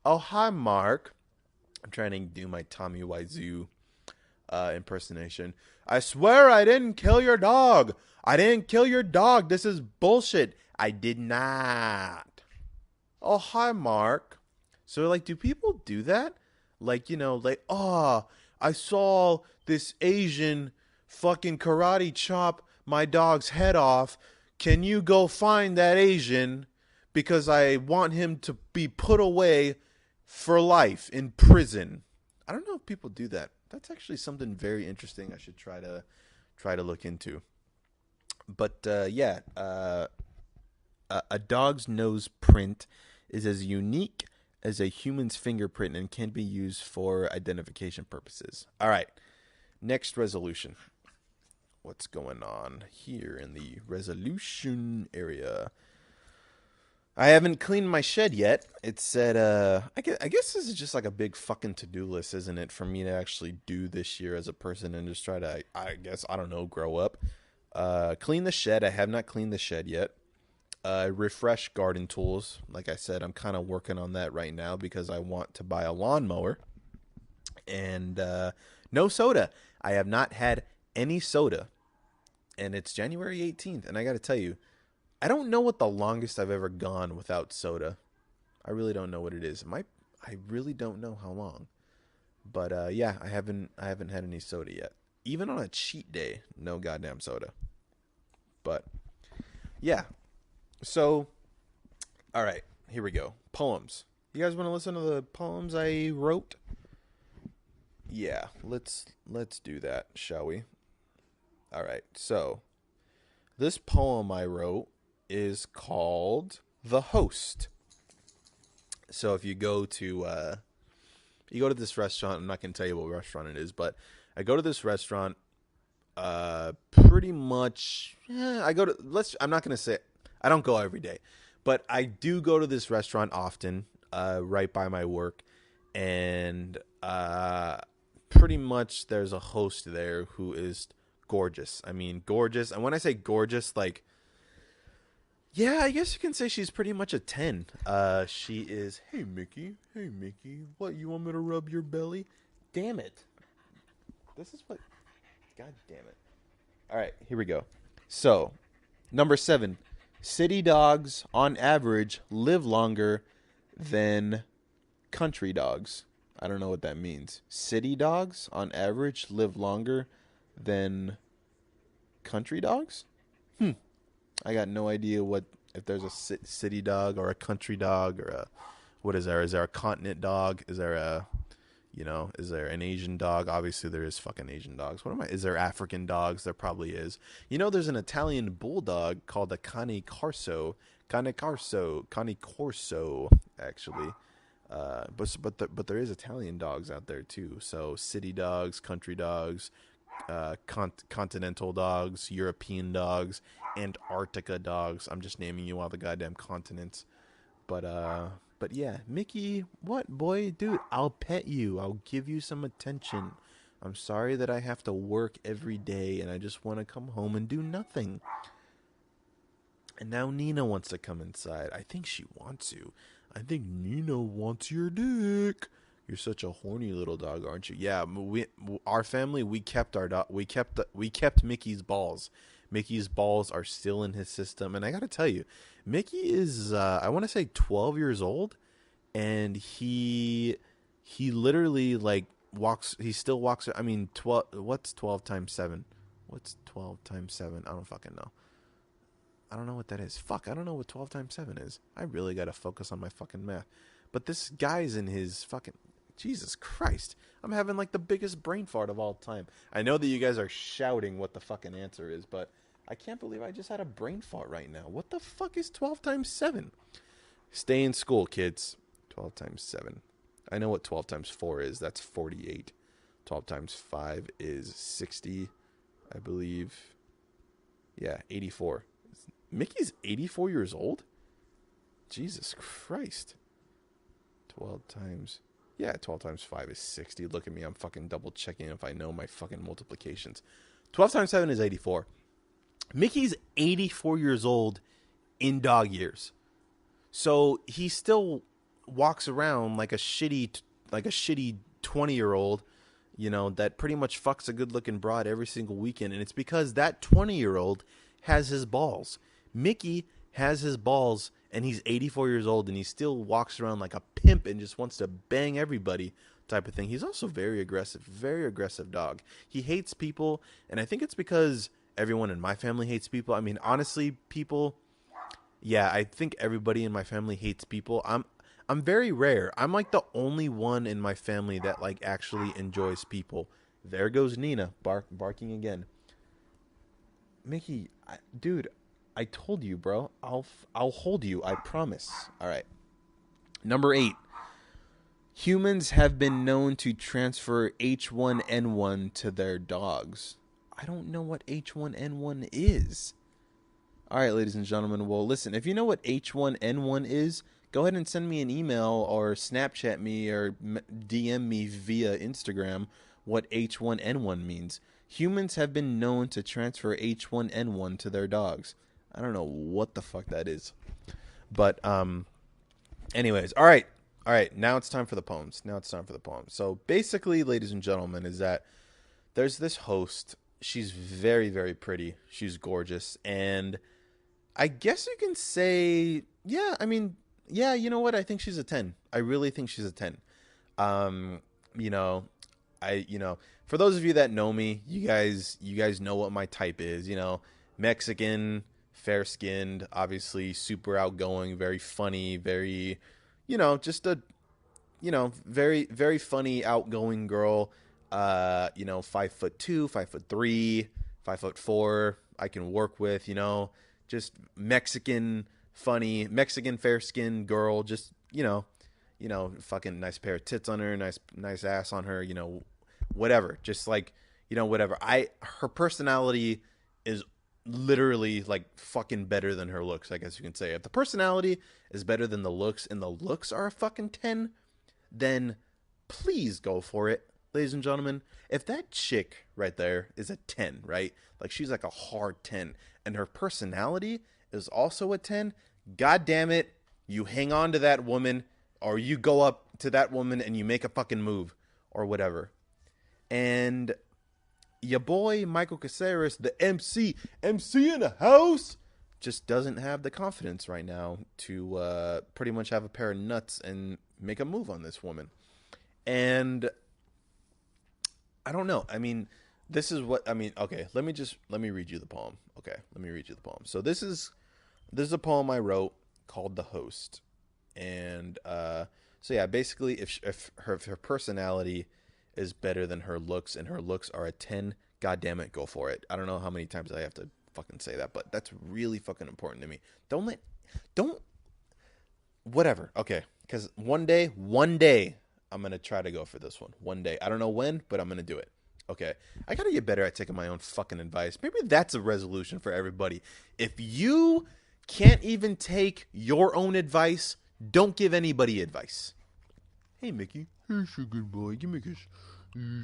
Oh, hi, Mark. I'm trying to do my Tommy Wiseau impersonation. I swear I didn't kill your dog. I didn't kill your dog. This is bullshit. I did not. Oh, hi, Mark. So, do people do that? I saw this Asian fucking karate chop my dog's head off. Can you go find that Asian? Because I want him to be put away for life in prison. I don't know if people do that. That's actually something very interesting I should try to look into. But, a dog's nose print is as unique as a human's fingerprint and can be used for identification purposes. All right, next resolution. What's going on here in the resolution area? I haven't cleaned my shed yet. It said, I guess this is just like a big fucking to-do list, isn't it, for me to actually do this year as a person and just try to, grow up. Clean the shed. I have not cleaned the shed yet. Refresh garden tools. Like I said, I'm kind of working on that right now because I want to buy a lawnmower. And no soda. I have not had any soda. And it's January 18th. And I got to tell you, I don't know what the longest I've ever gone without soda. I really don't know what it is. I really don't know how long. But I haven't had any soda yet. Even on a cheat day, no goddamn soda. But yeah. So, all right, here we go. Poems. You guys want to listen to the poems I wrote? Yeah, let's do that, shall we? All right. So, this poem I wrote is called The Host. So, if you go to this restaurant, I'm not going to tell you what restaurant it is, but I go to this restaurant pretty much I'm not going to say I don't go every day, but I do go to this restaurant often, right by my work, and pretty much there's a host there who is gorgeous. I mean, gorgeous. And when I say gorgeous, I guess you can say she's pretty much a 10. She is, hey, Mickey, what, you want me to rub your belly? Damn it. This is what, God damn it. All right, here we go. So, number 7. City dogs, on average, live longer than country dogs. I don't know what that means. City dogs, on average, live longer than country dogs? I got no idea if there's a city dog or a country dog or a... What is there? Is there a continent dog? Is there is there an Asian dog? Obviously, there is fucking Asian dogs. Is there African dogs? There probably is. There's an Italian bulldog called a Cane Corso, actually. But there is Italian dogs out there too. So city dogs, country dogs, continental dogs, European dogs, Antarctica dogs. I'm just naming you all the goddamn continents. But yeah, Mickey, what, boy? Dude, I'll pet you. I'll give you some attention. I'm sorry that I have to work every day and I just want to come home and do nothing. And now Nina wants to come inside. I think she wants you. I think Nina wants your dick. You're such a horny little dog, aren't you? Yeah, our family, we kept our dog. We kept Mickey's balls. Mickey's balls are still in his system, and I got to tell you, Mickey is I want to say 12 years old, and he literally like walks. He still walks. I mean, 12. What's 12 times 7? What's 12 times 7? I don't fucking know. I don't know what that is. Fuck, I don't know what 12 times 7 is. I really got to focus on my fucking math. But this guy's in his fucking... Jesus Christ. I'm having like the biggest brain fart of all time. I know that you guys are shouting what the fucking answer is, but I can't believe I just had a brain fart right now. What the fuck is 12 times 7? Stay in school, kids. 12 times 7. I know what 12 times 4 is. That's 48. 12 times 5 is 60, I believe. Yeah, 84. Mickey's 84 years old? Jesus Christ. 12 times... Yeah, 12 times 5 is 60. Look at me. I'm fucking double checking if I know my fucking multiplications. 12 times 7 is 84. Mickey's 84 years old in dog years. So he still walks around like a shitty 20-year-old, that pretty much fucks a good-looking broad every single weekend. And it's because that 20-year-old has his balls. Mickey has his balls, and he's 84 years old, and he still walks around like a pimp and just wants to bang everybody type of thing. He's also very aggressive dog. He hates people, and I think it's because everyone in my family hates people. I mean, honestly, I think everybody in my family hates people. I'm very rare. I'm like the only one in my family that like actually enjoys people. There goes Nina barking again. Mickey, dude, I told you, bro. I'll hold you. I promise. All right. Number 8. Humans have been known to transfer H1N1 to their dogs. I don't know what H1N1 is. All right, ladies and gentlemen. Well, listen, if you know what H1N1 is, go ahead and send me an email or Snapchat me or DM me via Instagram what H1N1 means. Humans have been known to transfer H1N1 to their dogs. I don't know what the fuck that is. But, anyways, all right. Now it's time for the poems. So basically, ladies and gentlemen, is that there's this host. She's very, very pretty. She's gorgeous. And I guess you can say, you know what? I think she's a 10. I really think she's a 10. For those of you that know me, you guys know what my type is, Mexican, fair-skinned, obviously super outgoing, very funny, very, just a, very, very funny, outgoing girl. 5'2", 5'3", 5'4". I can work with, just Mexican, funny, Mexican fair-skinned girl. Just, fucking nice pair of tits on her, nice ass on her, whatever. Just like, whatever. Her personality is literally like fucking better than her looks, I guess you can say. If the personality is better than the looks and the looks are a fucking 10, then please go for it, ladies and gentlemen. If that chick right there is a 10, right? Like she's like a hard 10 and her personality is also a 10, god damn it, you hang on to that woman or you go up to that woman and you make a fucking move or whatever. And your boy Michael Caceres, the MC in the house, just doesn't have the confidence right now to pretty much have a pair of nuts and make a move on this woman. And I don't know. I mean, this is what I mean. Okay, let me read you the poem. Okay, let me read you the poem. So this is a poem I wrote called "The Host," and so yeah, basically, if her personality is better than her looks, and her looks are a 10, God damn it, go for it. I don't know how many times I have to fucking say that, but that's really fucking important to me. Don't whatever. Okay, because one day I'm gonna try to go for this one. One day, I don't know when, but I'm gonna do it. Okay, I gotta get better at taking my own fucking advice. Maybe that's a resolution for everybody. If you can't even take your own advice, don't give anybody advice. Hey, Mickey. Here's a good boy. Give me a kiss. You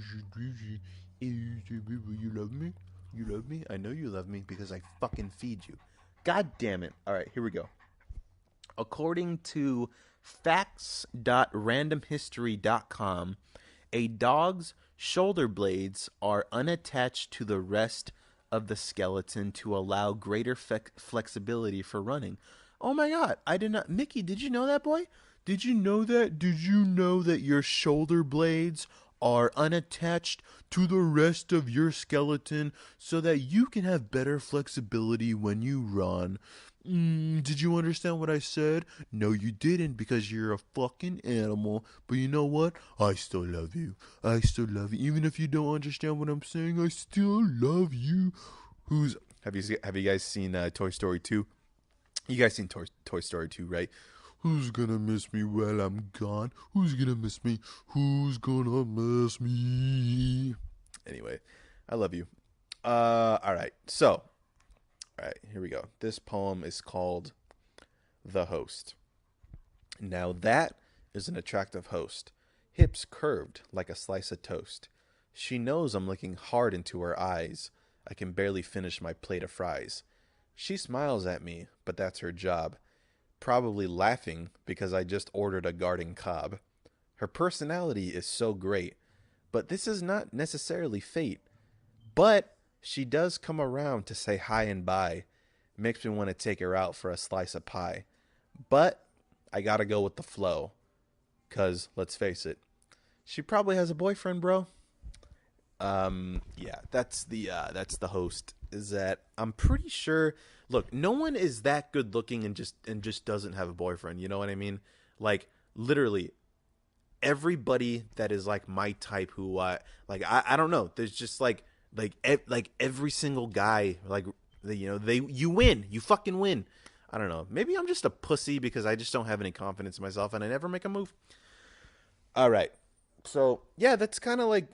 love me? You love me? I know you love me because I fucking feed you. God damn it. All right, here we go. According to facts.randomhistory.com, a dog's shoulder blades are unattached to the rest of the skeleton to allow greater flexibility for running. Oh my god, I did not. Mickey, did you know that, boy? Did you know that? Did you know that your shoulder blades are unattached to the rest of your skeleton so that you can have better flexibility when you run? Did you understand what I said? No, you didn't, because you're a fucking animal. But you know what? I still love you. I still love you. Even if you don't understand what I'm saying, I still love you. Have you guys seen Toy Story 2? You guys seen Toy Story 2, right? Who's gonna miss me while I'm gone? Who's gonna miss me? Who's gonna miss me? Anyway, I love you. All right. So, all right, here we go. This poem is called "The Host." Now that is an attractive host, hips curved like a slice of toast. She knows I'm looking hard into her eyes. I can barely finish my plate of fries. She smiles at me, but that's her job. Probably laughing because I just ordered a garden cob. Her personality is so great, but this is not necessarily fate. But she does come around to say hi and bye. Makes me want to take her out for a slice of pie. But I gotta go with the flow. 'Cause, let's face it, she probably has a boyfriend, bro. Yeah, that's the host. Is that I'm pretty sure. Look, no one is that good looking and just doesn't have a boyfriend. You know what I mean? Like literally, everybody that is like my type, who I don't know. There's just like every single guy, like you win, you fucking win. I don't know. Maybe I'm just a pussy because I just don't have any confidence in myself and I never make a move. All right, so yeah, that's kind of like.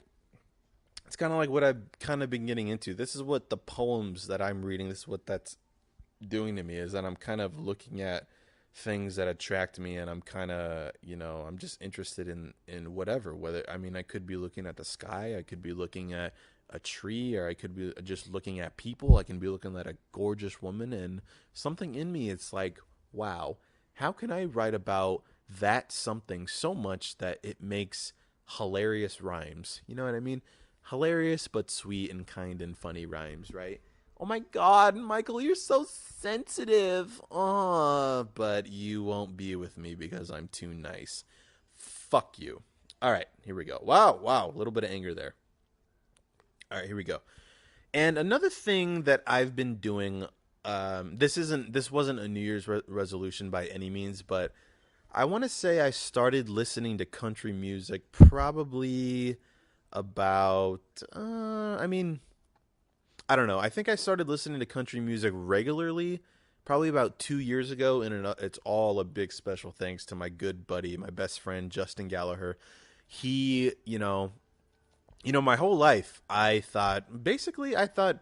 It's kind of like what I've kind of been getting into. This is what the poems that I'm reading, this is what that's doing to me, is that I'm kind of looking at things that attract me, and I'm kind of, I'm just interested in whatever. I mean, I could be looking at the sky, I could be looking at a tree, or I could be just looking at people. I can be looking at a gorgeous woman, and something in me, it's like, wow, how can I write about that something so much that it makes hilarious rhymes? You know what I mean? Hilarious but sweet and kind and funny rhymes, right? Oh my god, Michael, you're so sensitive. Oh, but you won't be with me because I'm too nice. Fuck you. All right, here we go. Wow, a little bit of anger there. All right, here we go. And another thing that I've been doing, this wasn't a New Year's resolution by any means, but I want to say I started listening to country music probably about I don't know. I think I started listening to country music regularly probably about 2 years ago, and it's all a big special thanks to my good buddy, my best friend, Justin Gallagher. He, my whole life I thought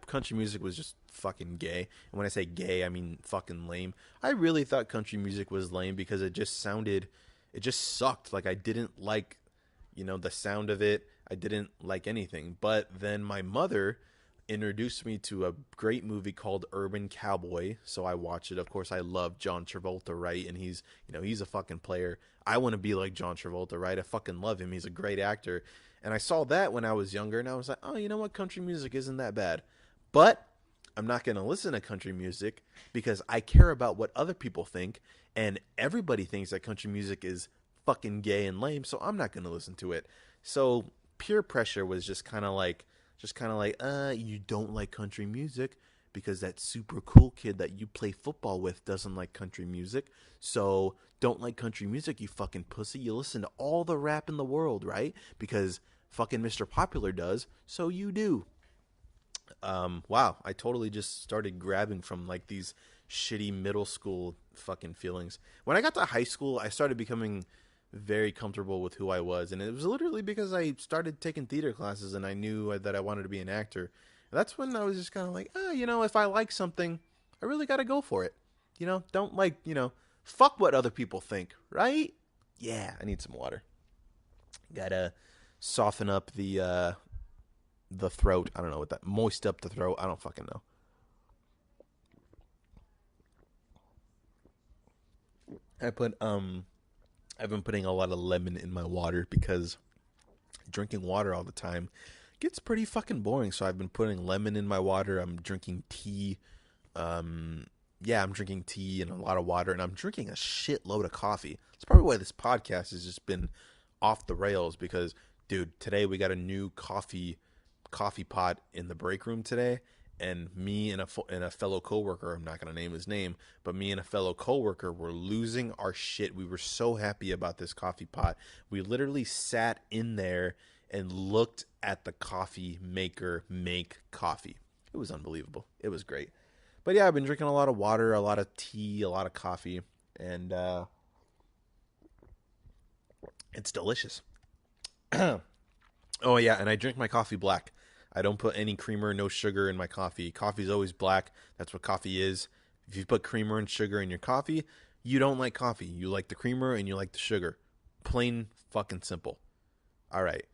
country music was just fucking gay. And when I say gay, I mean fucking lame. I really thought country music was lame because it just sucked. Like I didn't like, the sound of it. I didn't like anything. But then my mother introduced me to a great movie called Urban Cowboy. So I watched it. Of course, I love John Travolta, right? And he's a fucking player. I want to be like John Travolta, right? I fucking love him. He's a great actor. And I saw that when I was younger, and I was like, oh, you know what? Country music isn't that bad. But I'm not going to listen to country music because I care about what other people think, and everybody thinks that country music is fucking gay and lame, so I'm not going to listen to it. So peer pressure was just kind of like, you don't like country music because that super cool kid that you play football with doesn't like country music. So don't like country music, you fucking pussy. You listen to all the rap in the world, right? Because fucking Mr. Popular does, so you do. Wow, I totally just started grabbing from like these shitty middle school fucking feelings. When I got to high school, I started becoming very comfortable with who I was, and it was literally because I started taking theater classes and I knew that I wanted to be an actor. That's when I was just kind of like, if I like something, I really got to go for it. Don't fuck what other people think, right? Yeah, I need some water. Gotta soften up the throat. I don't know what that moist up the throat. I don't fucking know. I put I've been putting a lot of lemon in my water because drinking water all the time gets pretty fucking boring. So I've been putting lemon in my water. I'm drinking tea. Yeah, I'm drinking tea and a lot of water, and I'm drinking a shitload of coffee. It's probably why this podcast has just been off the rails because, dude, today we got a new coffee pot in the break room today, and me and a fellow coworker, I'm not gonna name his name, but me and a fellow coworker were losing our shit. We were so happy about this coffee pot. We literally sat in there and looked at the coffee maker make coffee. It was unbelievable. It was great. But yeah, I've been drinking a lot of water, a lot of tea, a lot of coffee, and it's delicious. Oh yeah, and I drink my coffee black. I don't put any creamer, no sugar in my coffee. Coffee's always black. That's what coffee is. If you put creamer and sugar in your coffee, you don't like coffee. You like the creamer and you like the sugar. Plain fucking simple. All right.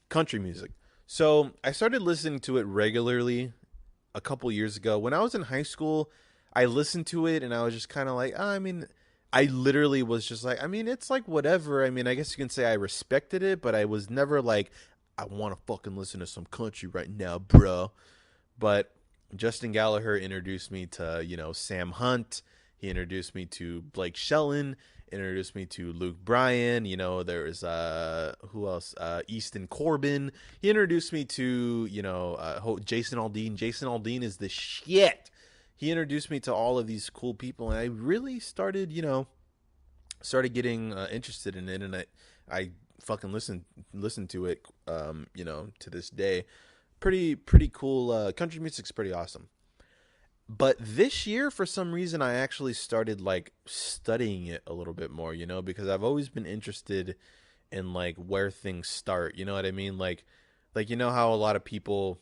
Country music. So I started listening to it regularly a couple years ago. When I was in high school, I listened to it and I was just kind of like, I literally was just like, it's like whatever. I guess you can say I respected it, but I was never like, I want to fucking listen to some country right now, bro. But Justin Gallagher introduced me to, Sam Hunt. He introduced me to Blake Shelton. Introduced me to Luke Bryan. There's who else? Easton Corbin. He introduced me to Jason Aldean. Jason Aldean is the shit. He introduced me to all of these cool people, and I really started getting interested in it, and I fucking listen to it, to this day. Pretty cool. Country music's pretty awesome. But this year, for some reason, I actually started like studying it a little bit more, because I've always been interested in like where things start. You know what I mean? Like how a lot of people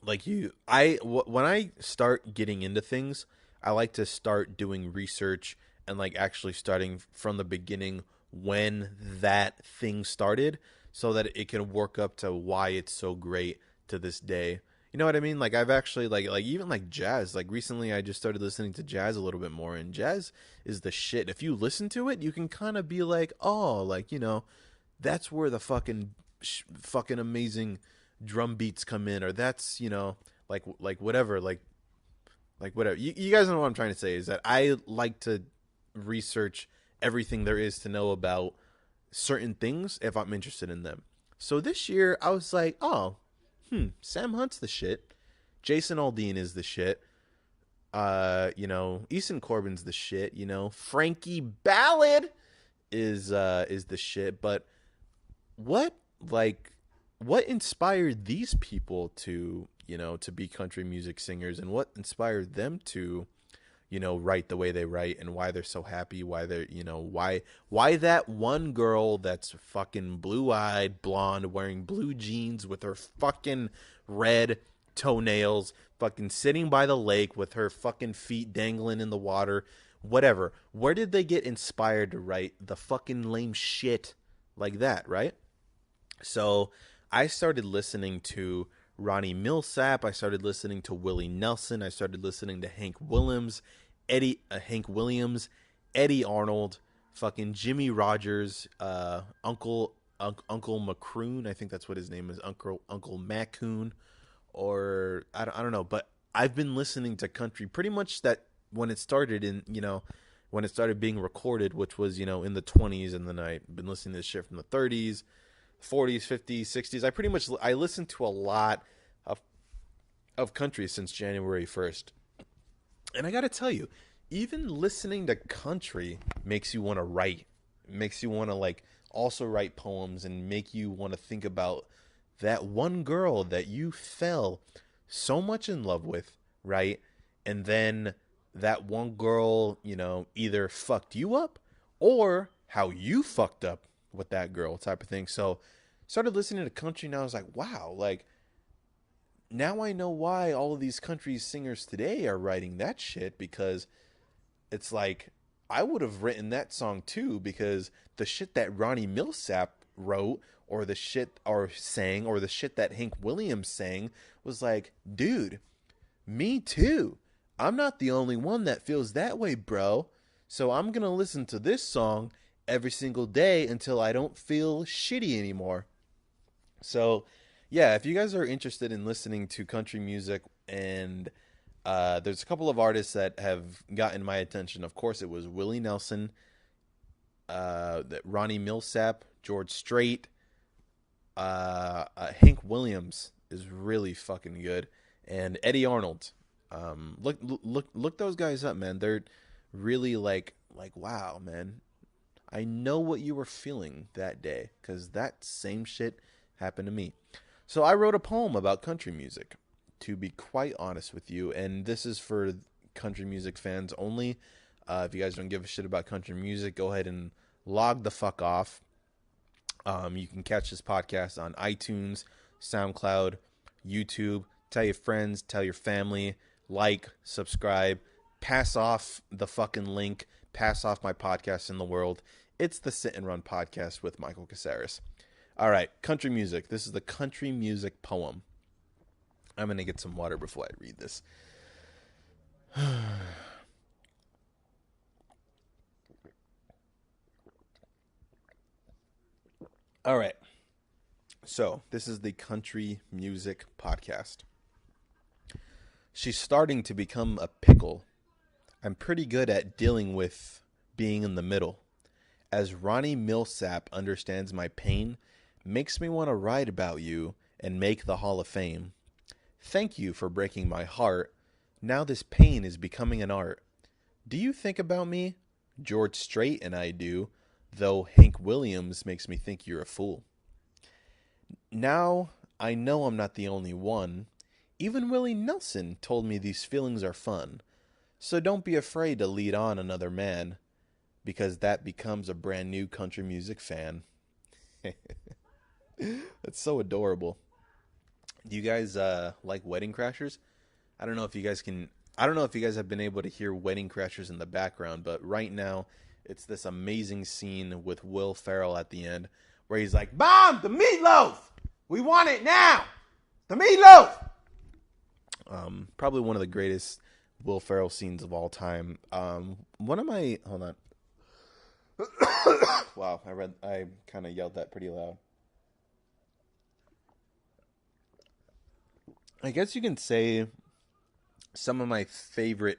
when I start getting into things, I like to start doing research and like actually starting from the beginning when that thing started so that it can work up to why it's so great to this day. You know what I mean? Like I've actually like even like jazz. Like recently I just started listening to jazz a little bit more, and jazz is the shit. If you listen to it, you can kind of be like, "Oh, like, that's where the fucking amazing drum beats come in," or that's, like whatever, like whatever. You guys know what I'm trying to say is that I like to research everything there is to know about certain things if I'm interested in them. So this year I was like, oh, Sam Hunt's the shit. Jason Aldean is the shit. Easton Corbin's the shit. Frankie Ballad is the shit. But what inspired these people to to be country music singers, and what inspired them to write the way they write, and why they're so happy, why they're, why that one girl that's fucking blue-eyed, blonde, wearing blue jeans with her fucking red toenails, fucking sitting by the lake with her fucking feet dangling in the water, whatever. Where did they get inspired to write the fucking lame shit like that, right? So I started listening to Ronnie Millsap. I started listening to Willie Nelson. I started listening to Hank Williams, Eddie Arnold, fucking Jimmy Rogers, Uncle Uncle Macroon. I think that's what his name is, Uncle Maccoon, or I don't know. But I've been listening to country pretty much that when it started when it started being recorded, which was in the 20s, and then I've been listening to this shit from the 30s, 40s, 50s, 60s. I listened to a lot of country since January 1st. And I got to tell you, even listening to country makes you want to write. Makes you want to also write poems and make you want to think about that one girl that you fell so much in love with, right? And then that one girl, either fucked you up or how you fucked up with that girl type of thing. So started listening to country and I was like, wow, now I know why all of these country singers today are writing that shit, because it's like I would have written that song too, because the shit that Ronnie Millsap wrote or the shit or sang or the shit that Hank Williams sang was like, dude, me too. I'm not the only one that feels that way, bro. So I'm going to listen to this song every single day until I don't feel shitty anymore. So, yeah, if you guys are interested in listening to country music, and there's a couple of artists that have gotten my attention. Of course, it was Willie Nelson, Ronnie Millsap, George Strait, Hank Williams is really fucking good, and Eddie Arnold. Look those guys up, man. They're really wow, man. I know what you were feeling that day, because that same shit happened to me. So I wrote a poem about country music, to be quite honest with you, and this is for country music fans only. If you guys don't give a shit about country music, go ahead and log the fuck off. You can catch this podcast on iTunes, SoundCloud, YouTube. Tell your friends, tell your family, subscribe, pass off the fucking link, pass off my podcast in the world. It's the Sit and Run podcast with Michael Caceres. All right, country music. This is the country music poem. I'm going to get some water before I read this. All right. So, this is the country music podcast. She's starting to become a pickle. I'm pretty good at dealing with being in the middle. As Ronnie Millsap understands my pain, makes me want to write about you and make the Hall of Fame. Thank you for breaking my heart. Now this pain is becoming an art. Do you think about me? George Strait and I do, though Hank Williams makes me think you're a fool. Now I know I'm not the only one. Even Willie Nelson told me these feelings are fun. So don't be afraid to lead on another man, because that becomes a brand new country music fan. That's so adorable. Do you guys like Wedding Crashers? I don't know if you guys have been able to hear Wedding Crashers in the background, but right now it's this amazing scene with Will Ferrell at the end where he's like, "Bomb the meatloaf! We want it now! The meatloaf!" Probably one of the greatest Will Ferrell scenes of all time. Hold on. Wow, I kind of yelled that pretty loud. I guess you can say some of my favorite,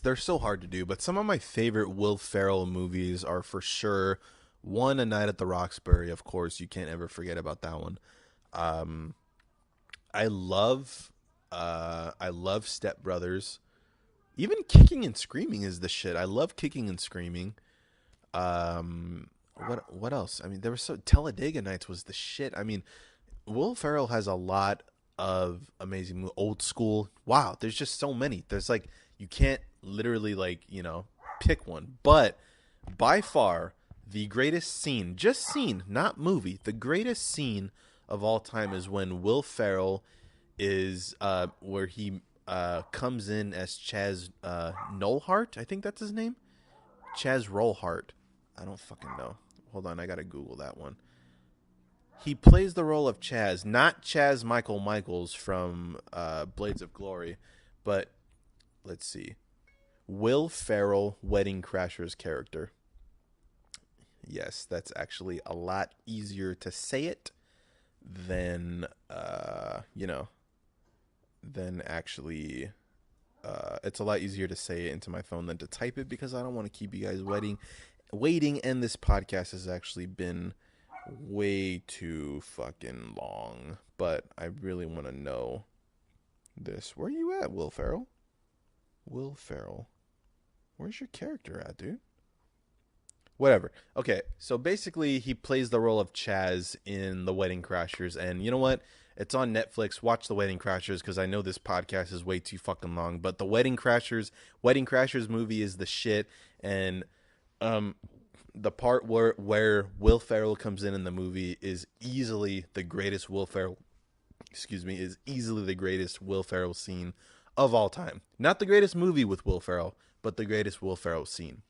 they're so hard to do, but some of my favorite Will Ferrell movies are for sure, one, A Night at the Roxbury, of course, you can't ever forget about that one. I love Step Brothers. Even Kicking and Screaming is the shit. I love Kicking and Screaming. What else? I mean, Talladega Nights was the shit. I mean, Will Ferrell has a lot of amazing Old School. Wow, there's just so many. There's you can't literally pick one. But by far the greatest scene, just scene, not movie, the greatest scene of all time is when Will Ferrell is where he comes in as Chaz Nolhart. I think that's his name. Chaz Rollhart. I don't fucking know. Hold on, I gotta Google that one. He plays the role of Chaz, not Chaz Michael Michaels from Blades of Glory, but let's see. Will Ferrell, Wedding Crashers character. Yes, that's actually a lot easier to say it than, than actually. It's a lot easier to say it into my phone than to type it because I don't want to keep you guys waiting. And this podcast has actually been way too fucking long. But I really want to know this. Where are you at, Will Ferrell? Will Ferrell. Where's your character at, dude? Whatever. Okay, so basically he plays the role of Chaz in The Wedding Crashers, and you know what? It's on Netflix. Watch The Wedding Crashers because I know this podcast is way too fucking long, but the Wedding Crashers movie is the shit, and the part where Will Ferrell comes in the movie is easily the greatest Will Ferrell. Excuse me, is easily the greatest Will Ferrell scene of all time. Not the greatest movie with Will Ferrell, but the greatest Will Ferrell scene.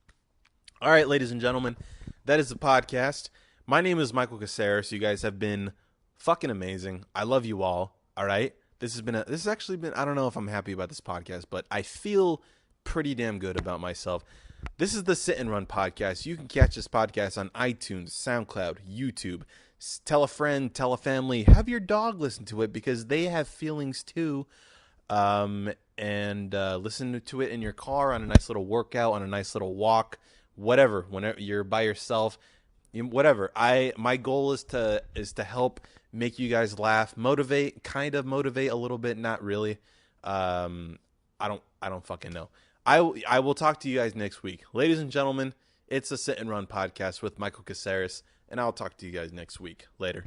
All right, ladies and gentlemen, that is the podcast. My name is Michael Caceres. You guys have been fucking amazing. I love you all. All right. This has actually been, I don't know if I'm happy about this podcast, but I feel pretty damn good about myself. This is the Sit and Run podcast. You can catch this podcast on iTunes, SoundCloud, YouTube. Tell a friend, tell a family, have your dog listen to it because they have feelings too. And listen to it in your car on a nice little workout, on a nice little walk. Whatever, whenever you're by yourself, whatever. My goal is to help make you guys laugh, kind of motivate a little bit, not really. I don't fucking know. I will talk to you guys next week, ladies and gentlemen. It's a Sit and Run podcast with Michael Caceres, and I'll talk to you guys next week. Later.